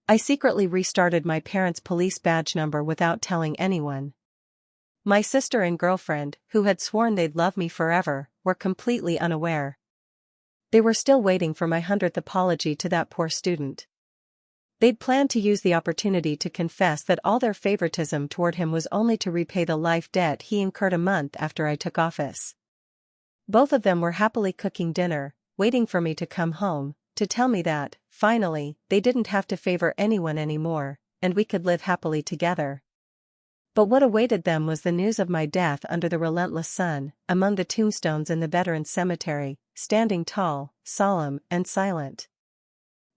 I secretly restarted my parents' police badge number without telling anyone. My sister and girlfriend, who had sworn they'd love me forever, were completely unaware. They were still waiting for my 100th apology to that poor student. They'd planned to use the opportunity to confess that all their favoritism toward him was only to repay the life debt he incurred a month after I took office. Both of them were happily cooking dinner, waiting for me to come home, to tell me that, finally, they didn't have to favor anyone anymore, and we could live happily together. But what awaited them was the news of my death under the relentless sun, among the tombstones in the Veterans Cemetery, standing tall, solemn, and silent.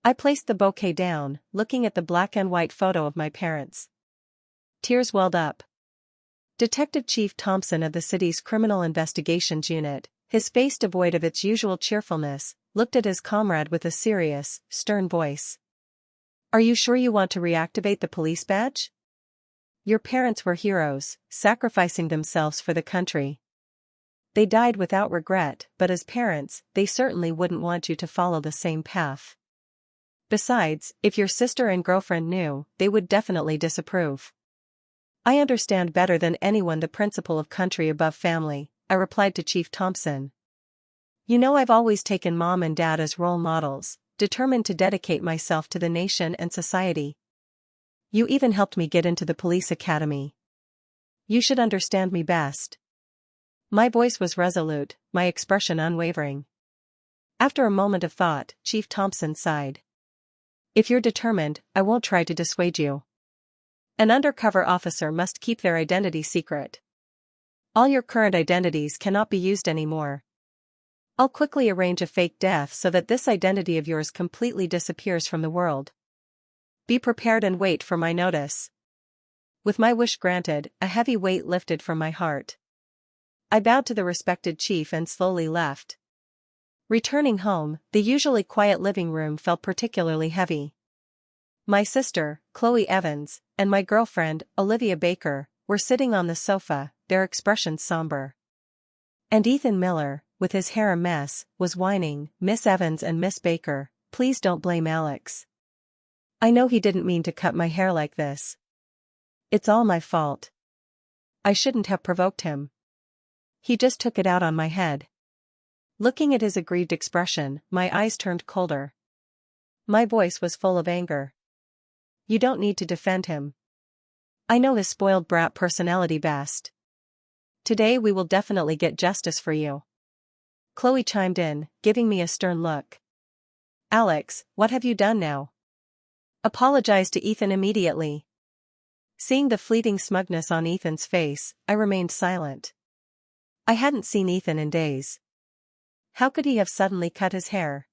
I placed the bouquet down, looking at the black and white photo of my parents. Tears welled up. Detective Chief Thompson of the city's Criminal Investigations Unit, his face devoid of its usual cheerfulness, looked at his comrade with a serious, stern voice. "Are you sure you want to reactivate the police badge? Your parents were heroes, sacrificing themselves for the country. They died without regret, but as parents, they certainly wouldn't want you to follow the same path. Besides, if your sister and girlfriend knew, they would definitely disapprove." "I understand better than anyone the principle of country above family," I replied to Chief Thompson. "You know, I've always taken Mom and Dad as role models, determined to dedicate myself to the nation and society. You even helped me get into the police academy. You should understand me best." My voice was resolute, my expression unwavering. After a moment of thought, Chief Thompson sighed. "If you're determined, I won't try to dissuade you. An undercover officer must keep their identity secret. All your current identities cannot be used anymore. I'll quickly arrange a fake death so that this identity of yours completely disappears from the world. Be prepared and wait for my notice." With my wish granted, a heavy weight lifted from my heart. I bowed to the respected chief and slowly left. Returning home, the usually quiet living room felt particularly heavy. My sister, Chloe Evans, and my girlfriend, Olivia Baker, were sitting on the sofa, their expressions somber. And Ethan Miller, with his hair a mess, was whining, "Miss Evans and Miss Baker, please don't blame Alex. I know he didn't mean to cut my hair like this. It's all my fault. I shouldn't have provoked him. He just took it out on my head." Looking at his aggrieved expression, my eyes turned colder. My voice was full of anger. "You don't need to defend him. I know his spoiled brat personality best. Today we will definitely get justice for you." Chloe chimed in, giving me a stern look. "Alex, what have you done now? Apologize to Ethan immediately." Seeing the fleeting smugness on Ethan's face, I remained silent. I hadn't seen Ethan in days. How could he have suddenly cut his hair?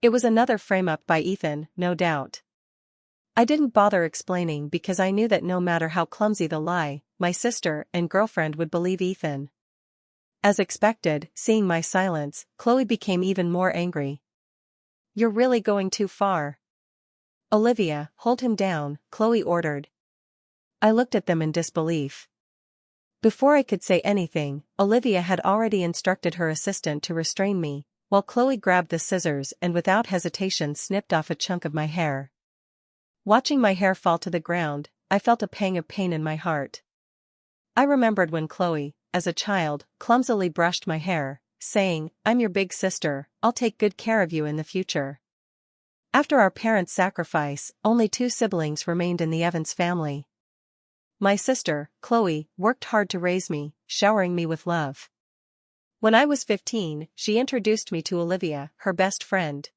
It was another frame-up by Ethan, no doubt. I didn't bother explaining because I knew that no matter how clumsy the lie, my sister and girlfriend would believe Ethan. As expected, seeing my silence, Chloe became even more angry. "You're really going too far." "Olivia, hold him down," Chloe ordered. I looked at them in disbelief. Before I could say anything, Olivia had already instructed her assistant to restrain me, while Chloe grabbed the scissors and without hesitation snipped off a chunk of my hair. Watching my hair fall to the ground, I felt a pang of pain in my heart. I remembered when Chloe, as a child, clumsily brushed my hair, saying, "I'm your big sister, I'll take good care of you in the future." After our parents' sacrifice, only 2 siblings remained in the Evans family. My sister, Chloe, worked hard to raise me, showering me with love. When I was 15, she introduced me to Olivia, her best friend.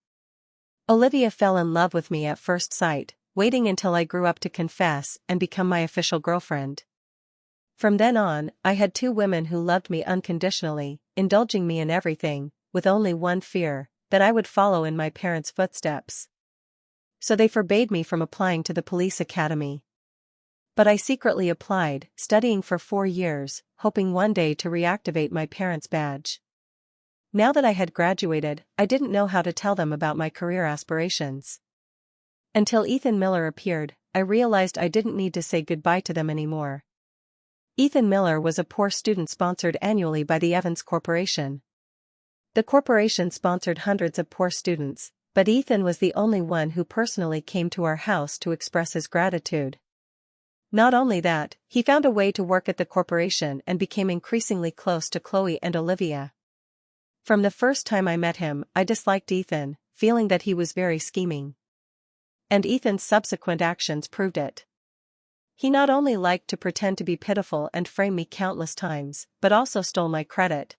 Olivia fell in love with me at first sight, waiting until I grew up to confess and become my official girlfriend. From then on, I had 2 women who loved me unconditionally, indulging me in everything, with only one fear, that I would follow in my parents' footsteps. So they forbade me from applying to the police academy. But I secretly applied, studying for 4 years, hoping one day to reactivate my parents' badge. Now that I had graduated, I didn't know how to tell them about my career aspirations. Until Ethan Miller appeared, I realized I didn't need to say goodbye to them anymore. Ethan Miller was a poor student sponsored annually by the Evans Corporation. The corporation sponsored hundreds of poor students, But Ethan was the only one who personally came to our house to express his gratitude. Not only that, he found a way to work at the corporation and became increasingly close to Chloe and Olivia. From the first time I met him, I disliked Ethan, feeling that he was very scheming. And Ethan's subsequent actions proved it. He not only liked to pretend to be pitiful and frame me countless times, but also stole my credit.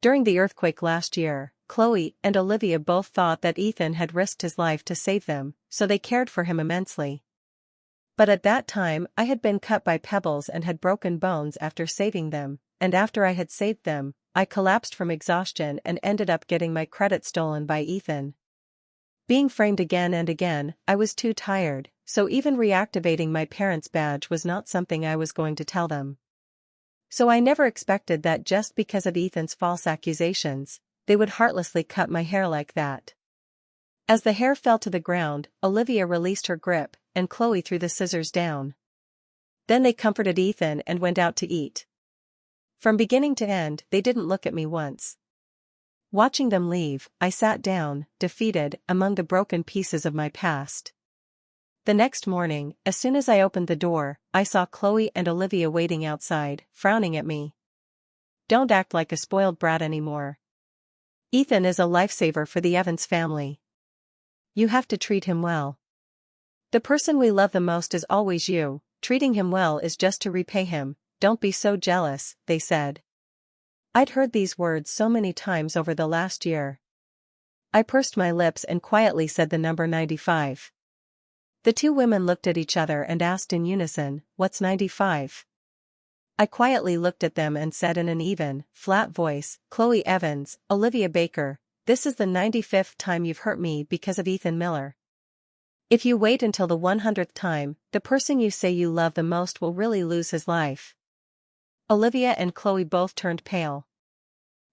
During the earthquake last year, Chloe and Olivia both thought that Ethan had risked his life to save them, so they cared for him immensely. But at that time I had been cut by pebbles and had broken bones after saving them, and after I had saved them, I collapsed from exhaustion and ended up getting my credit stolen by Ethan. Being framed again and again, I was too tired, so even reactivating my parents' badge was not something I was going to tell them. So I never expected that just because of Ethan's false accusations, they would heartlessly cut my hair like that. As the hair fell to the ground, Olivia released her grip, and Chloe threw the scissors down. Then they comforted Ethan and went out to eat. From beginning to end, they didn't look at me once. Watching them leave, I sat down, defeated, among the broken pieces of my past. The next morning, as soon as I opened the door, I saw Chloe and Olivia waiting outside, frowning at me. "Don't act like a spoiled brat anymore. Ethan is a lifesaver for the Evans family. You have to treat him well. The person we love the most is always you, treating him well is just to repay him, don't be so jealous," they said. I'd heard these words so many times over the last year. I pursed my lips and quietly said the number 95. The two women looked at each other and asked in unison, "What's 95? I quietly looked at them and said in an even, flat voice, "Chloe Evans, Olivia Baker, this is the 95th time you've hurt me because of Ethan Miller. If you wait until the 100th time, the person you say you love the most will really lose his life." Olivia and Chloe both turned pale.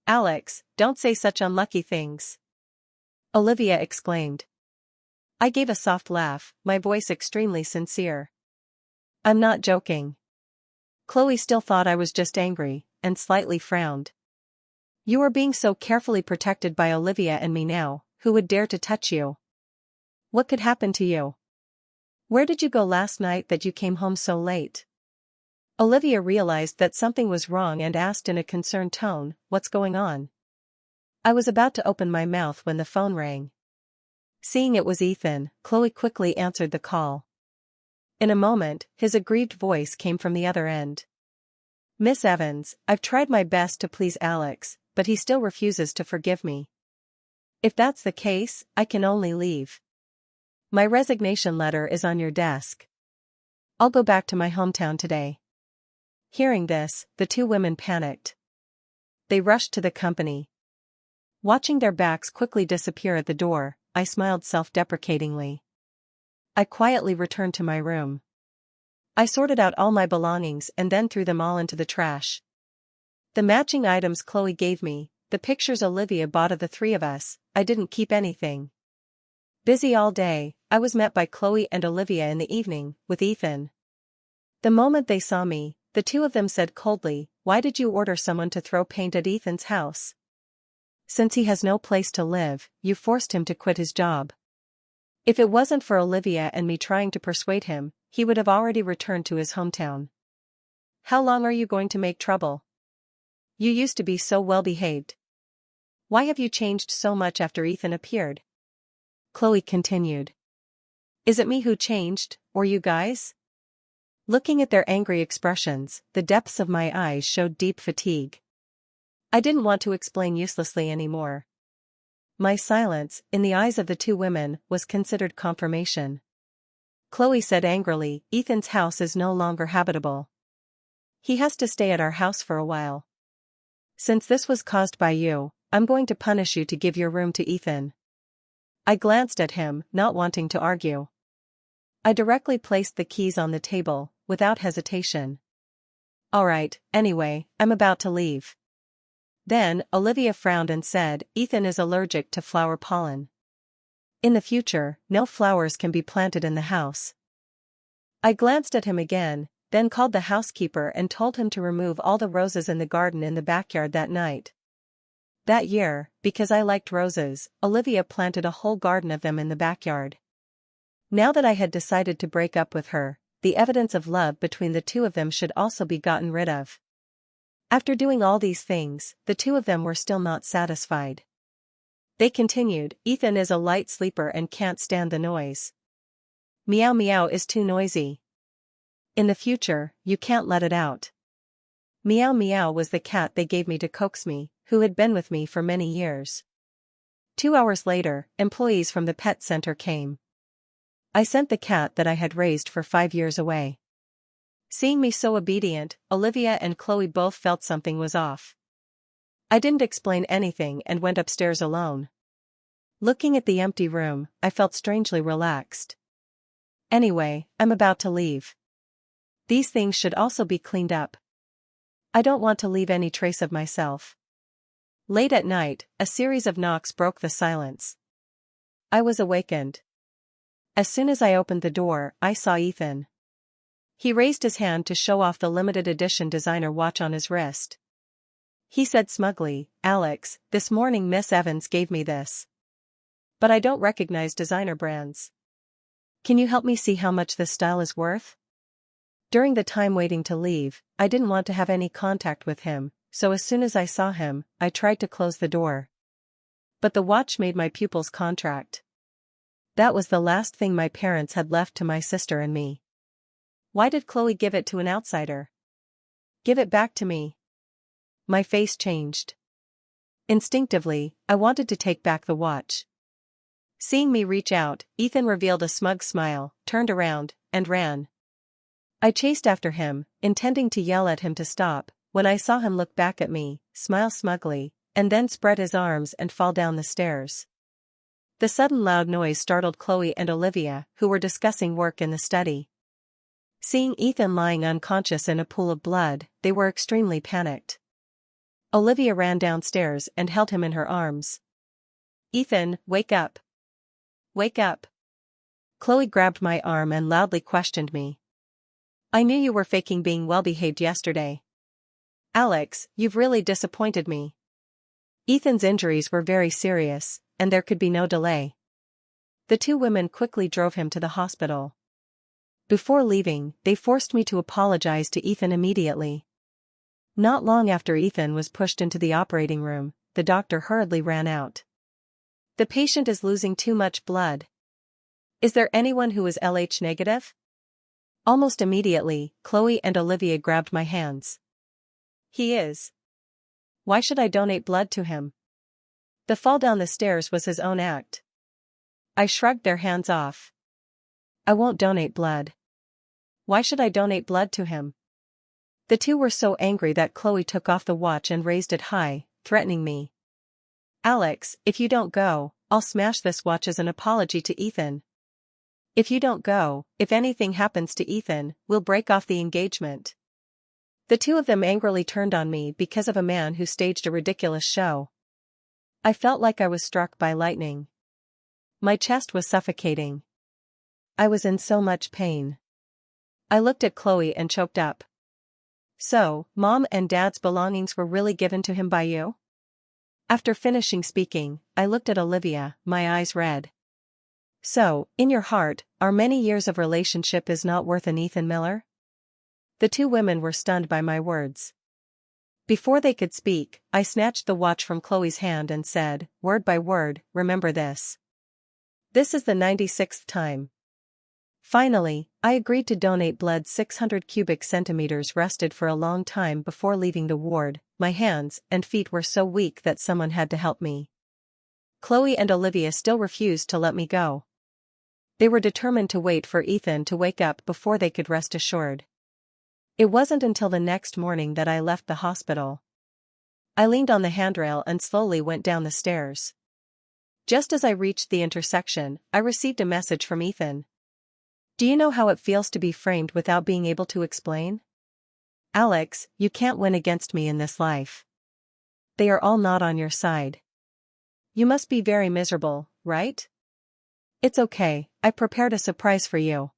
"Alex, don't say such unlucky things," Olivia exclaimed. I gave a soft laugh, my voice extremely sincere. "I'm not joking." Chloe still thought I was just angry, and slightly frowned. "You are being so carefully protected by Olivia and me now, who would dare to touch you? What could happen to you? Where did you go last night that you came home so late?" Olivia realized that something was wrong and asked in a concerned tone, "What's going on?" I was about to open my mouth when the phone rang. Seeing it was Ethan, Chloe quickly answered the call. In a moment, his aggrieved voice came from the other end. "Miss Evans, I've tried my best to please Alex, but he still refuses to forgive me. If that's the case, I can only leave. My resignation letter is on your desk. I'll go back to my hometown today." Hearing this, the two women panicked. They rushed to the company. Watching their backs quickly disappear at the door, I smiled self-deprecatingly. I quietly returned to my room. I sorted out all my belongings and then threw them all into the trash. The matching items Chloe gave me, the pictures Olivia bought of the three of us, I didn't keep anything. Busy all day, I was met by Chloe and Olivia in the evening, with Ethan. The moment they saw me, the two of them said coldly, "Why did you order someone to throw paint at Ethan's house? Since he has no place to live, you forced him to quit his job. If it wasn't for Olivia and me trying to persuade him, he would have already returned to his hometown. How long are you going to make trouble? You used to be so well-behaved. Why have you changed so much after Ethan appeared?" Chloe continued. "Is it me who changed, or you guys?" Looking at their angry expressions, the depths of my eyes showed deep fatigue. I didn't want to explain uselessly anymore. My silence, in the eyes of the two women, was considered confirmation. Chloe said angrily, "Ethan's house is no longer habitable. He has to stay at our house for a while. Since this was caused by you, I'm going to punish you to give your room to Ethan." I glanced at him, not wanting to argue. I directly placed the keys on the table, without hesitation. "All right, anyway, I'm about to leave." Then, Olivia frowned and said, "Ethan is allergic to flower pollen. In the future, no flowers can be planted in the house." I glanced at him again, then called the housekeeper and told him to remove all the roses in the garden in the backyard that night. That year, because I liked roses, Olivia planted a whole garden of them in the backyard. Now that I had decided to break up with her, the evidence of love between the two of them should also be gotten rid of. After doing all these things, the two of them were still not satisfied. They continued, "Ethan is a light sleeper and can't stand the noise. Meow meow is too noisy. In the future, you can't let it out." Meow meow was the cat they gave me to coax me, who had been with me for many years. 2 hours later, employees from the pet center came. I sent the cat that I had raised for 5 years away. Seeing me so obedient, Olivia and Chloe both felt something was off. I didn't explain anything and went upstairs alone. Looking at the empty room, I felt strangely relaxed. Anyway, I'm about to leave. These things should also be cleaned up. I don't want to leave any trace of myself. Late at night, a series of knocks broke the silence. I was awakened. As soon as I opened the door, I saw Ethan. He raised his hand to show off the limited edition designer watch on his wrist. He said smugly, "Alex, this morning Miss Evans gave me this. But I don't recognize designer brands. Can you help me see how much this style is worth?" During the time waiting to leave, I didn't want to have any contact with him, so as soon as I saw him, I tried to close the door. But the watch made my pupils contract. That was the last thing my parents had left to my sister and me. Why did Chloe give it to an outsider? Give it back to me. My face changed. Instinctively, I wanted to take back the watch. Seeing me reach out, Ethan revealed a smug smile, turned around, and ran. I chased after him, intending to yell at him to stop, when I saw him look back at me, smile smugly, and then spread his arms and fall down the stairs. The sudden loud noise startled Chloe and Olivia, who were discussing work in the study. Seeing Ethan lying unconscious in a pool of blood, they were extremely panicked. Olivia ran downstairs and held him in her arms. "Ethan, wake up. Wake up." Chloe grabbed my arm and loudly questioned me. "I knew you were faking being well-behaved yesterday. Alex, you've really disappointed me." Ethan's injuries were very serious, and there could be no delay. The two women quickly drove him to the hospital. Before leaving, they forced me to apologize to Ethan immediately. Not long after Ethan was pushed into the operating room, the doctor hurriedly ran out. "The patient is losing too much blood. Is there anyone who is LH negative?" Almost immediately, Chloe and Olivia grabbed my hands. "He is. Why should I donate blood to him? The fall down the stairs was his own act." I shrugged their hands off. "I won't donate blood. Why should I donate blood to him?" The two were so angry that Chloe took off the watch and raised it high, threatening me. "Alex, if you don't go, I'll smash this watch as an apology to Ethan. If you don't go, if anything happens to Ethan, we'll break off the engagement." The two of them angrily turned on me because of a man who staged a ridiculous show. I felt like I was struck by lightning. My chest was suffocating. I was in so much pain. I looked at Chloe and choked up. "So, Mom and Dad's belongings were really given to him by you?" After finishing speaking, I looked at Olivia, my eyes red. "So, in your heart, our many years of relationship is not worth an Ethan Miller?" The two women were stunned by my words. Before they could speak, I snatched the watch from Chloe's hand and said, word by word, "Remember this. This is the 96th time." Finally, I agreed to donate blood 600 cubic centimeters. Rested for a long time before leaving the ward. My hands and feet were so weak that someone had to help me. Chloe and Olivia still refused to let me go. They were determined to wait for Ethan to wake up before they could rest assured. It wasn't until the next morning that I left the hospital. I leaned on the handrail and slowly went down the stairs. Just as I reached the intersection, I received a message from Ethan. "Do you know how it feels to be framed without being able to explain? Alex, you can't win against me in this life. They are all not on your side. You must be very miserable, right? It's okay, I prepared a surprise for you.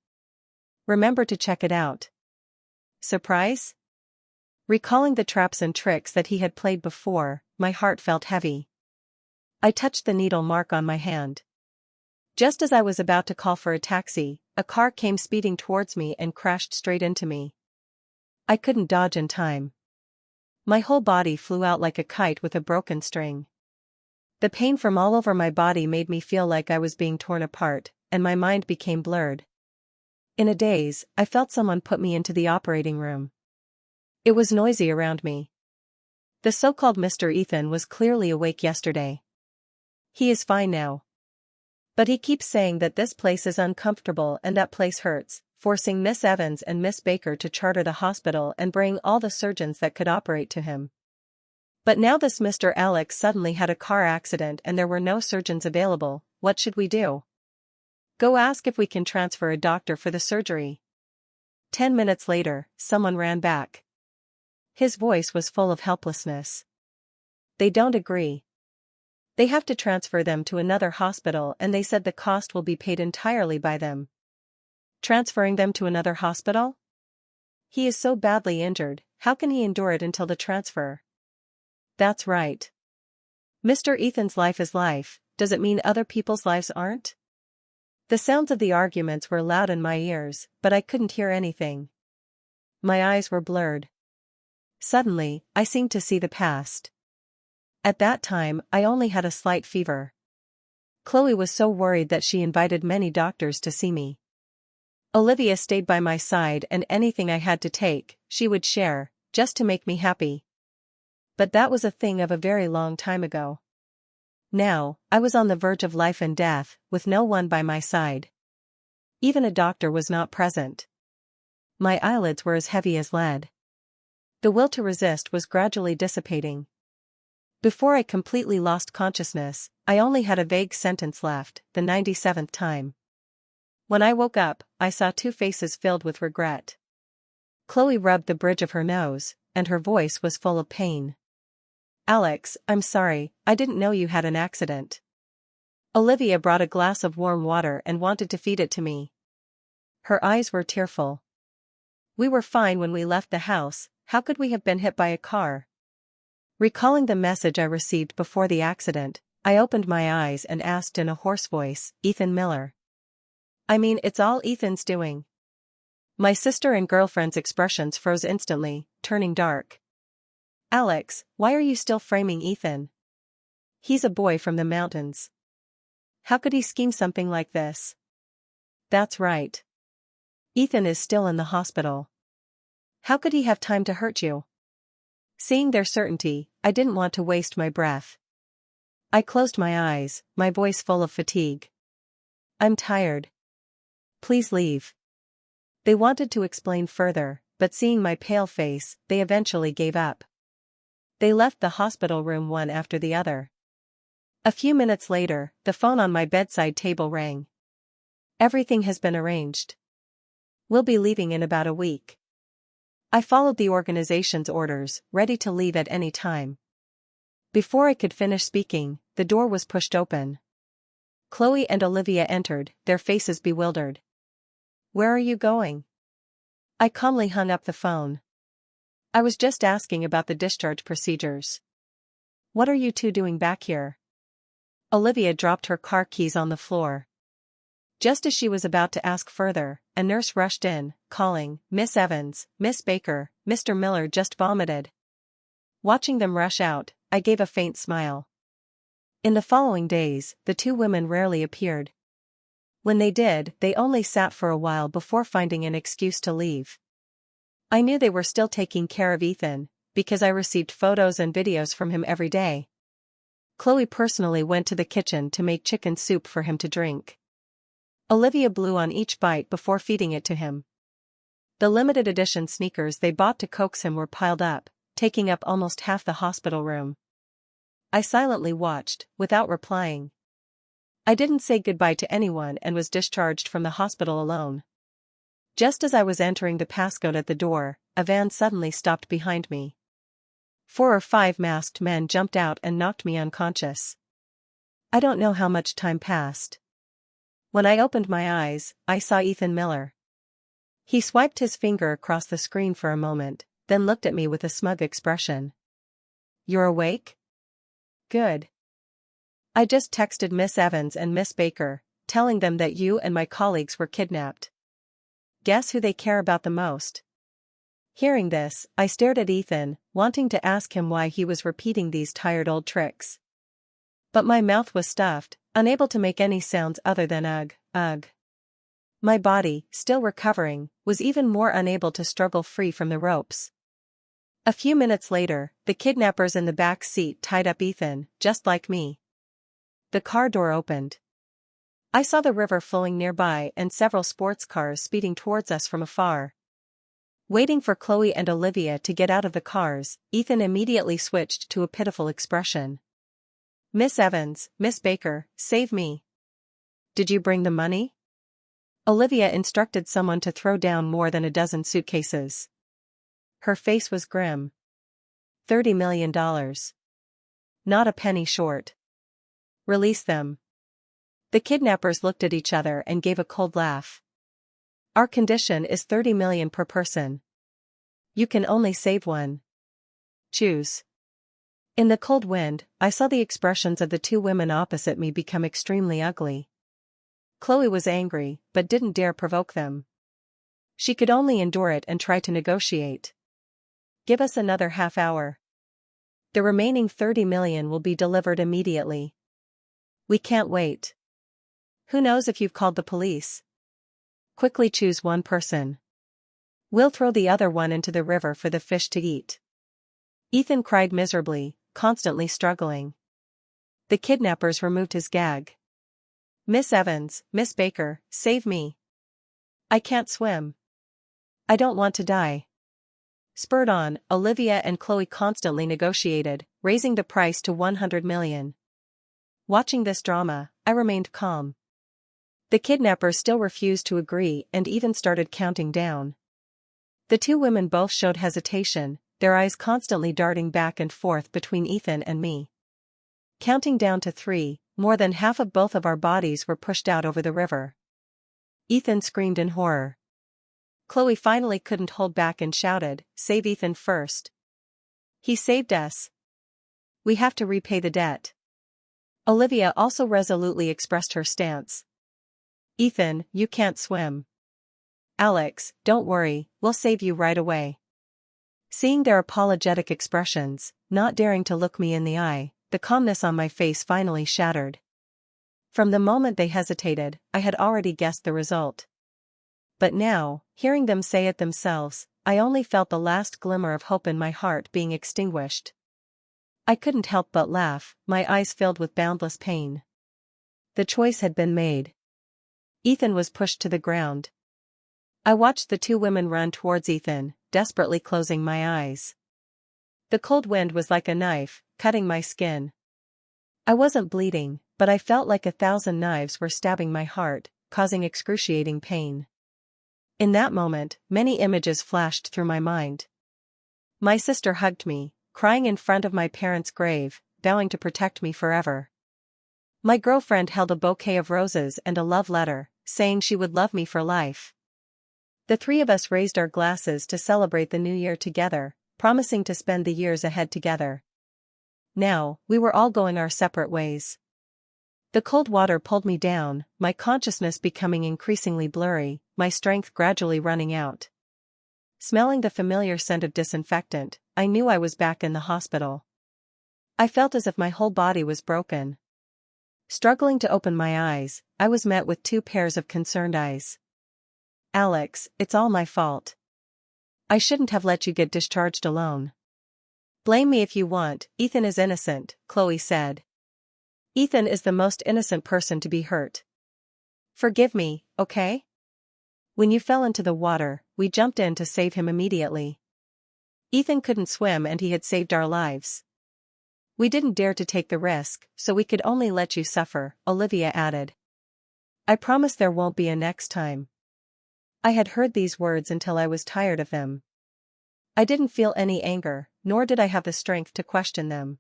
Remember to check it out." "Surprise?" Recalling the traps and tricks that he had played before, my heart felt heavy. I touched the needle mark on my hand. Just as I was about to call for a taxi, a car came speeding towards me and crashed straight into me. I couldn't dodge in time. My whole body flew out like a kite with a broken string. The pain from all over my body made me feel like I was being torn apart, and my mind became blurred. In a daze, I felt someone put me into the operating room. It was noisy around me. The so-called Mr. Ethan was clearly awake yesterday. He is fine now. But he keeps saying that this place is uncomfortable and that place hurts, forcing Miss Evans and Miss Baker to charter the hospital and bring all the surgeons that could operate to him. But now this Mr. Alex suddenly had a car accident and there were no surgeons available. What should we do? Go ask if we can transfer a doctor for the surgery. 10 minutes later, someone ran back. His voice was full of helplessness. They don't agree. They have to transfer them to another hospital and they said the cost will be paid entirely by them. Transferring them to another hospital? He is so badly injured, how can he endure it until the transfer? That's right. Mr. Ethan's life is life, does it mean other people's lives aren't? The sounds of the arguments were loud in my ears, but I couldn't hear anything. My eyes were blurred. Suddenly, I seemed to see the past. At that time, I only had a slight fever. Chloe was so worried that she invited many doctors to see me. Olivia stayed by my side and anything I had to take, she would share, just to make me happy. But that was a thing of a very long time ago. Now, I was on the verge of life and death, with no one by my side. Even a doctor was not present. My eyelids were as heavy as lead. The will to resist was gradually dissipating. Before I completely lost consciousness, I only had a vague sentence left, the 97th time. When I woke up, I saw two faces filled with regret. Chloe rubbed the bridge of her nose, and her voice was full of pain. Alex, I'm sorry, I didn't know you had an accident. Olivia brought a glass of warm water and wanted to feed it to me. Her eyes were tearful. We were fine when we left the house, how could we have been hit by a car? Recalling the message I received before the accident, I opened my eyes and asked in a hoarse voice, Ethan Miller. I mean, it's all Ethan's doing. My sister and girlfriend's expressions froze instantly, turning dark. Alex, why are you still framing Ethan? He's a boy from the mountains. How could he scheme something like this? That's right. Ethan is still in the hospital. How could he have time to hurt you? Seeing their certainty, I didn't want to waste my breath. I closed my eyes, my voice full of fatigue. I'm tired. Please leave. They wanted to explain further, but seeing my pale face, they eventually gave up. They left the hospital room one after the other. A few minutes later, the phone on my bedside table rang. Everything has been arranged. We'll be leaving in about a week. I followed the organization's orders, ready to leave at any time. Before I could finish speaking, the door was pushed open. Chloe and Olivia entered, their faces bewildered. Where are you going? I calmly hung up the phone. I was just asking about the discharge procedures. What are you two doing back here? Olivia dropped her car keys on the floor. Just as she was about to ask further, a nurse rushed in, calling, Miss Evans, Miss Baker, Mr. Miller just vomited. Watching them rush out, I gave a faint smile. In the following days, the two women rarely appeared. When they did, they only sat for a while before finding an excuse to leave. I knew they were still taking care of Ethan, because I received photos and videos from him every day. Chloe personally went to the kitchen to make chicken soup for him to drink. Olivia blew on each bite before feeding it to him. The limited edition sneakers they bought to coax him were piled up, taking up almost half the hospital room. I silently watched, without replying. I didn't say goodbye to anyone and was discharged from the hospital alone. Just as I was entering the passcode at the door, a van suddenly stopped behind me. 4 or 5 masked men jumped out and knocked me unconscious. I don't know how much time passed. When I opened my eyes, I saw Ethan Miller. He swiped his finger across the screen for a moment, then looked at me with a smug expression. "You're awake? Good. I just texted Miss Evans and Miss Baker, telling them that you and my colleagues were kidnapped. Guess who they care about the most?" Hearing this, I stared at Ethan, wanting to ask him why he was repeating these tired old tricks. But my mouth was stuffed, unable to make any sounds other than ugh, ugh. My body, still recovering, was even more unable to struggle free from the ropes. A few minutes later, the kidnappers in the back seat tied up Ethan, just like me. The car door opened. I saw the river flowing nearby and several sports cars speeding towards us from afar. Waiting for Chloe and Olivia to get out of the cars, Ethan immediately switched to a pitiful expression. "Miss Evans, Miss Baker, save me. Did you bring the money?" Olivia instructed someone to throw down more than a dozen suitcases. Her face was grim. $30 million. Not a penny short. "Release them." The kidnappers looked at each other and gave a cold laugh. "Our condition is 30 million per person. You can only save one. Choose." In the cold wind, I saw the expressions of the two women opposite me become extremely ugly. Chloe was angry, but didn't dare provoke them. She could only endure it and try to negotiate. "Give us another half hour. The remaining 30 million will be delivered immediately. We can't wait. Who knows if you've called the police? Quickly choose one person. We'll throw the other one into the river for the fish to eat." Ethan cried miserably, constantly struggling. The kidnappers removed his gag. "Miss Evans, Miss Baker, save me. I can't swim. I don't want to die." Spurred on, Olivia and Chloe constantly negotiated, raising the price to 100 million. Watching this drama, I remained calm. The kidnappers still refused to agree and even started counting down. The two women both showed hesitation, their eyes constantly darting back and forth between Ethan and me. Counting down to 3, more than half of both of our bodies were pushed out over the river. Ethan screamed in horror. Chloe finally couldn't hold back and shouted, "Save Ethan first. He saved us. We have to repay the debt." Olivia also resolutely expressed her stance. "Ethan, you can't swim. Alex, don't worry, we'll save you right away." Seeing their apologetic expressions, not daring to look me in the eye, the calmness on my face finally shattered. From the moment they hesitated, I had already guessed the result. But now, hearing them say it themselves, I only felt the last glimmer of hope in my heart being extinguished. I couldn't help but laugh, my eyes filled with boundless pain. The choice had been made. Ethan was pushed to the ground. I watched the two women run towards Ethan, desperately closing my eyes. The cold wind was like a knife, cutting my skin. I wasn't bleeding, but I felt like 1,000 knives were stabbing my heart, causing excruciating pain. In that moment, many images flashed through my mind. My sister hugged me, crying in front of my parents' grave, vowing to protect me forever. My girlfriend held a bouquet of roses and a love letter, saying she would love me for life. The three of us raised our glasses to celebrate the new year together, promising to spend the years ahead together. Now, we were all going our separate ways. The cold water pulled me down, my consciousness becoming increasingly blurry, my strength gradually running out. Smelling the familiar scent of disinfectant, I knew I was back in the hospital. I felt as if my whole body was broken. Struggling to open my eyes, I was met with 2 pairs of concerned eyes. "Alex, it's all my fault. I shouldn't have let you get discharged alone." "Blame me if you want, Ethan is innocent," Chloe said. "Ethan is the most innocent person to be hurt. Forgive me, okay? When you fell into the water, we jumped in to save him immediately. Ethan couldn't swim and he had saved our lives. We didn't dare to take the risk, so we could only let you suffer," Olivia added. "I promise there won't be a next time." I had heard these words until I was tired of them. I didn't feel any anger, nor did I have the strength to question them.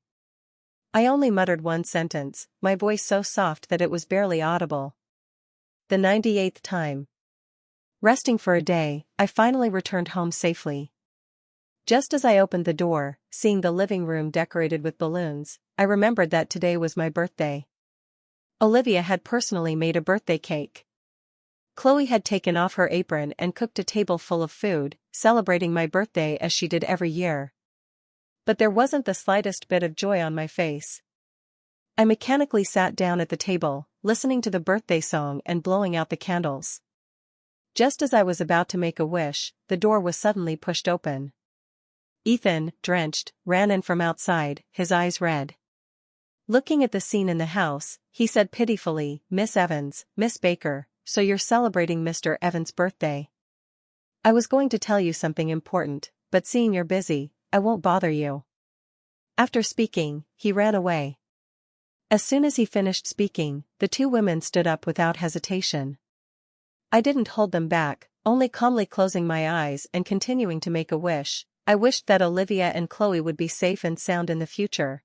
I only muttered one sentence, my voice so soft that it was barely audible. The 98th time. Resting for a day, I finally returned home safely. Just as I opened the door, seeing the living room decorated with balloons, I remembered that today was my birthday. Olivia had personally made a birthday cake. Chloe had taken off her apron and cooked a table full of food, celebrating my birthday as she did every year. But there wasn't the slightest bit of joy on my face. I mechanically sat down at the table, listening to the birthday song and blowing out the candles. Just as I was about to make a wish, the door was suddenly pushed open. Ethan, drenched, ran in from outside, his eyes red. Looking at the scene in the house, he said pitifully, "Miss Evans, Miss Baker, so you're celebrating Mr. Evans' birthday. I was going to tell you something important, but seeing you're busy, I won't bother you." After speaking, he ran away. As soon as he finished speaking, the two women stood up without hesitation. I didn't hold them back, only calmly closing my eyes and continuing to make a wish. I wished that Olivia and Chloe would be safe and sound in the future.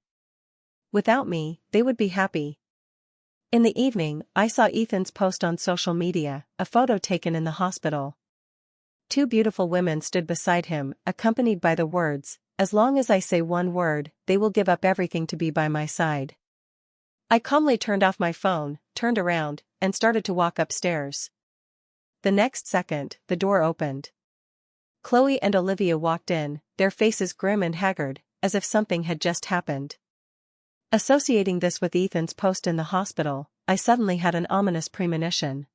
Without me, they would be happy. In the evening, I saw Ethan's post on social media, a photo taken in the hospital. Two beautiful women stood beside him, accompanied by the words, "As long as I say one word, they will give up everything to be by my side." I calmly turned off my phone, turned around, and started to walk upstairs. The next second, the door opened. Chloe and Olivia walked in, their faces grim and haggard, as if something had just happened. Associating this with Ethan's post in the hospital, I suddenly had an ominous premonition.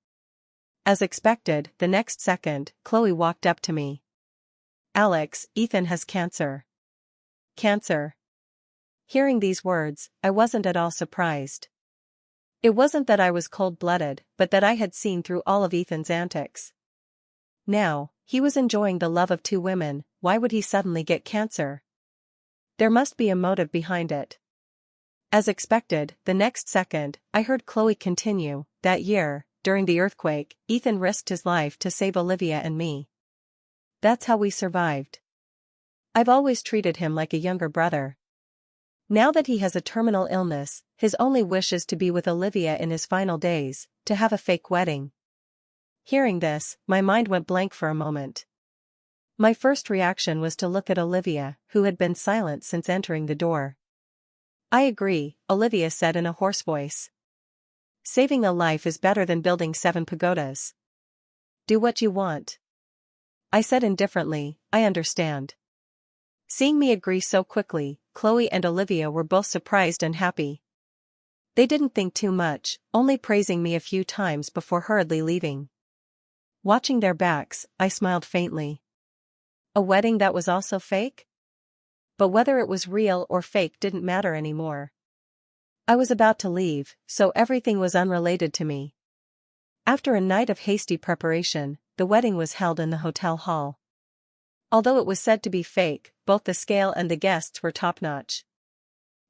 As expected, the next second, Chloe walked up to me. "Alex, Ethan has cancer." Cancer. Hearing these words, I wasn't at all surprised. It wasn't that I was cold-blooded, but that I had seen through all of Ethan's antics. Now, he was enjoying the love of two women, why would he suddenly get cancer? There must be a motive behind it. As expected, the next second, I heard Chloe continue, "That year, during the earthquake, Ethan risked his life to save Olivia and me. That's how we survived. I've always treated him like a younger brother. Now that he has a terminal illness, his only wish is to be with Olivia in his final days, to have a fake wedding." Hearing this, my mind went blank for a moment. My first reaction was to look at Olivia, who had been silent since entering the door. "I agree," Olivia said in a hoarse voice. "Saving a life is better than building 7 pagodas. Do what you want." I said indifferently, "I understand." Seeing me agree so quickly, Chloe and Olivia were both surprised and happy. They didn't think too much, only praising me a few times before hurriedly leaving. Watching their backs, I smiled faintly. A wedding that was also fake? But whether it was real or fake didn't matter anymore. I was about to leave, so everything was unrelated to me. After a night of hasty preparation, the wedding was held in the hotel hall. Although it was said to be fake, both the scale and the guests were top-notch.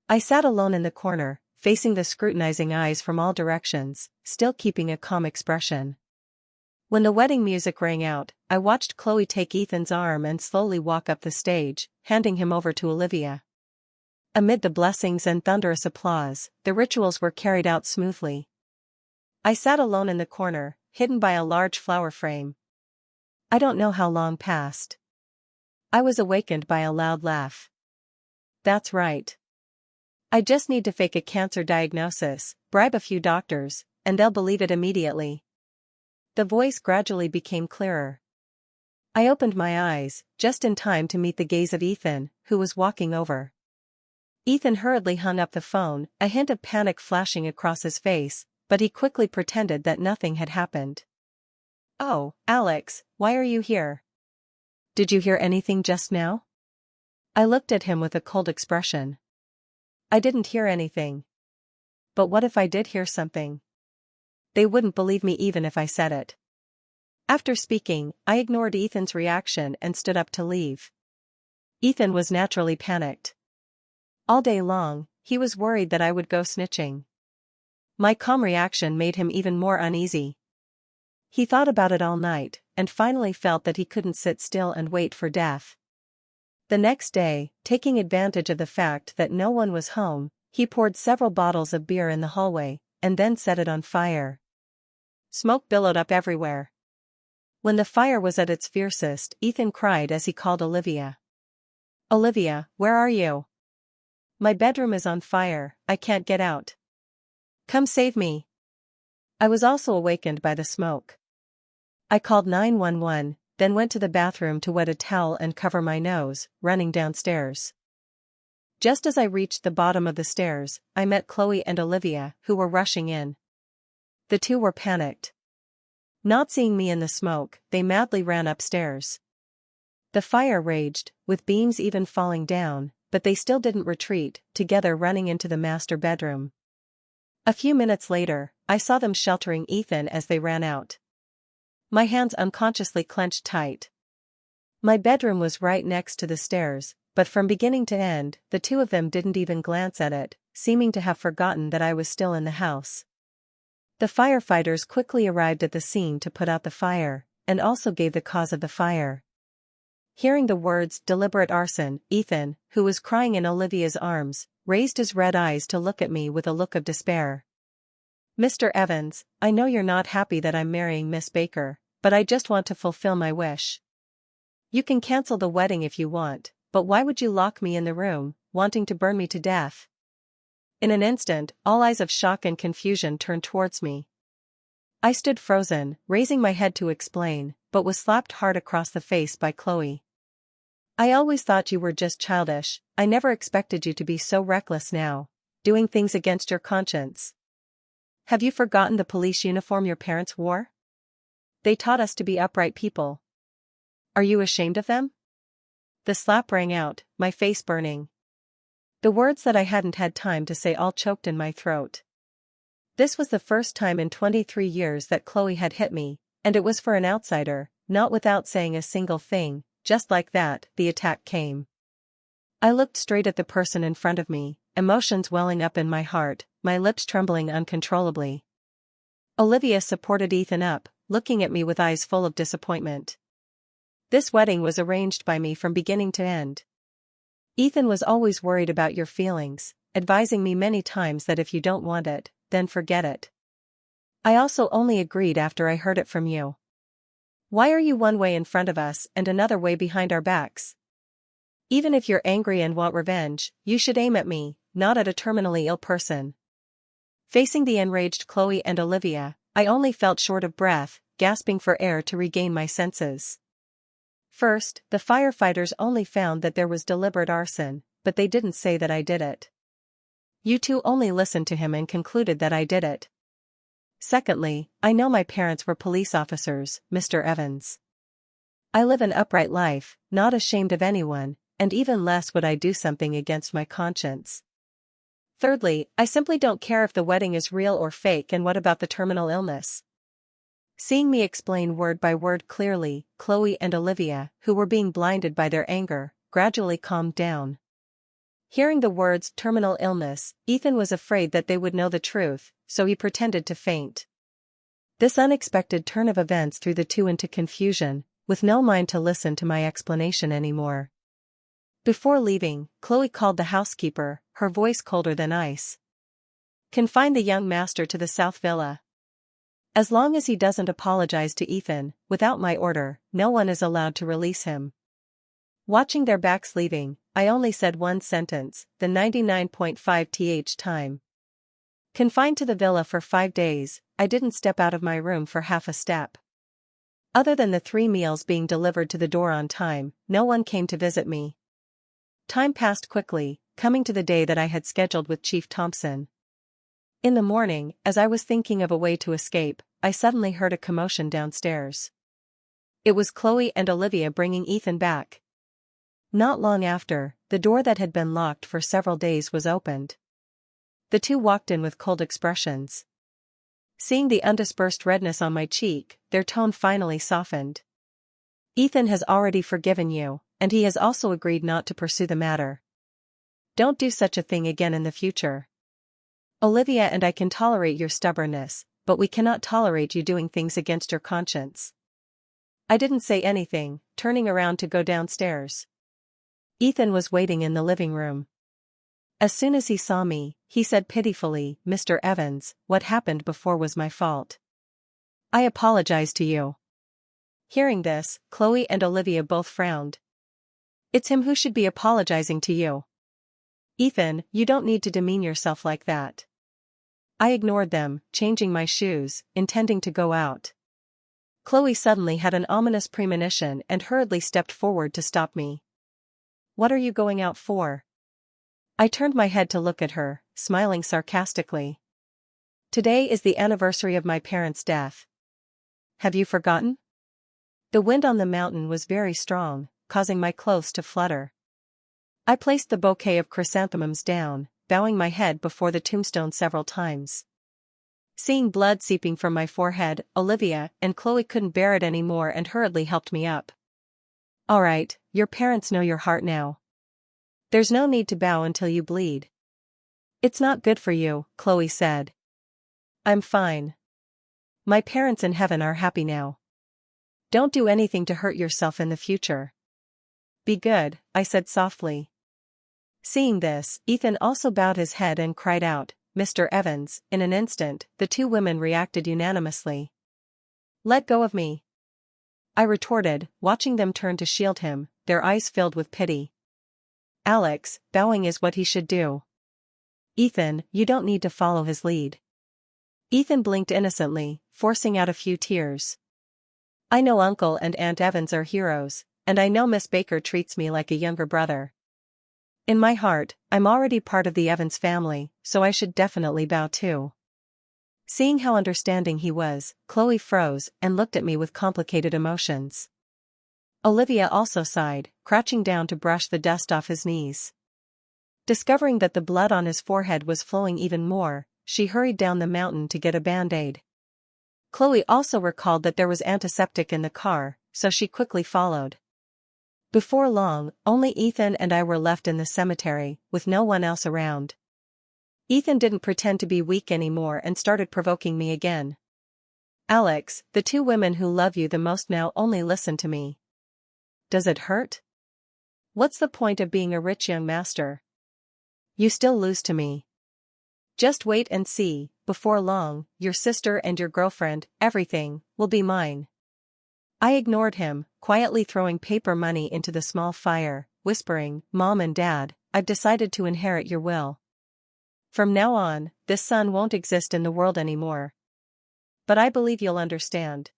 I sat alone in the corner, facing the scrutinizing eyes from all directions, still keeping a calm expression. When the wedding music rang out, I watched Chloe take Ethan's arm and slowly walk up the stage, handing him over to Olivia. Amid the blessings and thunderous applause, the rituals were carried out smoothly. I sat alone in the corner, hidden by a large flower frame. I don't know how long passed. I was awakened by a loud laugh. That's right. I just need to fake a cancer diagnosis, bribe a few doctors, and they'll believe it immediately. The voice gradually became clearer. I opened my eyes, just in time to meet the gaze of Ethan, who was walking over. Ethan hurriedly hung up the phone, a hint of panic flashing across his face, but he quickly pretended that nothing had happened. "Oh, Alex, why are you here? Did you hear anything just now?" I looked at him with a cold expression. I didn't hear anything. But what if I did hear something? They wouldn't believe me even if I said it. After speaking, I ignored Ethan's reaction and stood up to leave. Ethan was naturally panicked. All day long, he was worried that I would go snitching. My calm reaction made him even more uneasy. He thought about it all night, and finally felt that he couldn't sit still and wait for death. The next day, taking advantage of the fact that no one was home, he poured several bottles of beer in the hallway, and then set it on fire. Smoke billowed up everywhere. When the fire was at its fiercest, Ethan cried as he called Olivia. Olivia, where are you? My bedroom is on fire, I can't get out. Come save me. I was also awakened by the smoke. I called 911, then went to the bathroom to wet a towel and cover my nose, running downstairs. Just as I reached the bottom of the stairs, I met Chloe and Olivia, who were rushing in. The two were panicked. Not seeing me in the smoke, they madly ran upstairs. The fire raged, with beams even falling down, but they still didn't retreat, together running into the master bedroom. A few minutes later, I saw them sheltering Ethan as they ran out. My hands unconsciously clenched tight. My bedroom was right next to the stairs, but from beginning to end, the two of them didn't even glance at it, seeming to have forgotten that I was still in the house. The firefighters quickly arrived at the scene to put out the fire, and also gave the cause of the fire. Hearing the words deliberate arson, Ethan, who was crying in Olivia's arms, raised his red eyes to look at me with a look of despair. Mr. Evans, I know you're not happy that I'm marrying Miss Baker, but I just want to fulfill my wish. You can cancel the wedding if you want, but why would you lock me in the room, wanting to burn me to death? In an instant, all eyes of shock and confusion turned towards me. I stood frozen, raising my head to explain, but was slapped hard across the face by Chloe. I always thought you were just childish, I never expected you to be so reckless now, doing things against your conscience. Have you forgotten the police uniform your parents wore? They taught us to be upright people. Are you ashamed of them? The slap rang out, my face burning. The words that I hadn't had time to say all choked in my throat. This was the first time in 23 years that Chloe had hit me, and it was for an outsider, not without saying a single thing. Just like that, the attack came. I looked straight at the person in front of me, emotions welling up in my heart, my lips trembling uncontrollably. Olivia supported Ethan up, looking at me with eyes full of disappointment. This wedding was arranged by me from beginning to end. Ethan was always worried about your feelings, advising me many times that if you don't want it, then forget it. I also only agreed after I heard it from you. Why are you one way in front of us and another way behind our backs? Even if you're angry and want revenge, you should aim at me, not at a terminally ill person. Facing the enraged Chloe and Olivia, I only felt short of breath, gasping for air to regain my senses. First, the firefighters only found that there was deliberate arson, but they didn't say that I did it. You two only listened to him and concluded that I did it. Secondly, I know my parents were police officers, Mr. Evans. I live an upright life, not ashamed of anyone, and even less would I do something against my conscience. Thirdly, I simply don't care if the wedding is real or fake, and what about the terminal illness? Seeing me explain word by word clearly, Chloe and Olivia, who were being blinded by their anger, gradually calmed down. Hearing the words terminal illness, Ethan was afraid that they would know the truth, so he pretended to faint. This unexpected turn of events threw the two into confusion, with no mind to listen to my explanation anymore. Before leaving, Chloe called the housekeeper, her voice colder than ice. Confine the young master to the South Villa. As long as he doesn't apologize to Ethan, without my order, no one is allowed to release him. Watching their backs leaving, I only said one sentence, the 99.5th time. Confined to the villa for 5 days, I didn't step out of my room for half a step. Other than the 3 meals being delivered to the door on time, no one came to visit me. Time passed quickly, coming to the day that I had scheduled with Chief Thompson. In the morning, as I was thinking of a way to escape, I suddenly heard a commotion downstairs. It was Chloe and Olivia bringing Ethan back. Not long after, the door that had been locked for several days was opened. The two walked in with cold expressions. Seeing the undispersed redness on my cheek, their tone finally softened. Ethan has already forgiven you, and he has also agreed not to pursue the matter. Don't do such a thing again in the future. Olivia and I can tolerate your stubbornness, but we cannot tolerate you doing things against your conscience. I didn't say anything, turning around to go downstairs. Ethan was waiting in the living room. As soon as he saw me, he said pitifully, "Mr. Evans, what happened before was my fault. I apologize to you." Hearing this, Chloe and Olivia both frowned. It's him who should be apologizing to you. Ethan, you don't need to demean yourself like that. I ignored them, changing my shoes, intending to go out. Chloe suddenly had an ominous premonition and hurriedly stepped forward to stop me. What are you going out for? I turned my head to look at her, smiling sarcastically. Today is the anniversary of my parents' death. Have you forgotten? The wind on the mountain was very strong, causing my clothes to flutter. I placed the bouquet of chrysanthemums down, bowing my head before the tombstone several times. Seeing blood seeping from my forehead, Olivia and Chloe couldn't bear it anymore and hurriedly helped me up. All right, your parents know your heart now. There's no need to bow until you bleed. It's not good for you, Chloe said. I'm fine. My parents in heaven are happy now. Don't do anything to hurt yourself in the future. Be good, I said softly. Seeing this, Ethan also bowed his head and cried out, Mr. Evans. In an instant, the two women reacted unanimously. Let go of me. I retorted, watching them turn to shield him, their eyes filled with pity. Alex, bowing is what he should do. Ethan, you don't need to follow his lead. Ethan blinked innocently, forcing out a few tears. I know Uncle and Aunt Evans are heroes, and I know Miss Baker treats me like a younger brother. In my heart, I'm already part of the Evans family, so I should definitely bow too. Seeing how understanding he was, Chloe froze and looked at me with complicated emotions. Olivia also sighed, crouching down to brush the dust off his knees. Discovering that the blood on his forehead was flowing even more, she hurried down the mountain to get a band-aid. Chloe also recalled that there was antiseptic in the car, so she quickly followed. Before long, only Ethan and I were left in the cemetery, with no one else around. Ethan didn't pretend to be weak anymore and started provoking me again. Alex, the two women who love you the most now only listen to me. Does it hurt? What's the point of being a rich young master? You still lose to me. Just wait and see, before long, your sister and your girlfriend, everything, will be mine. I ignored him, quietly throwing paper money into the small fire, whispering, Mom and Dad, I've decided to inherit your will. From now on, this son won't exist in the world anymore. But I believe you'll understand.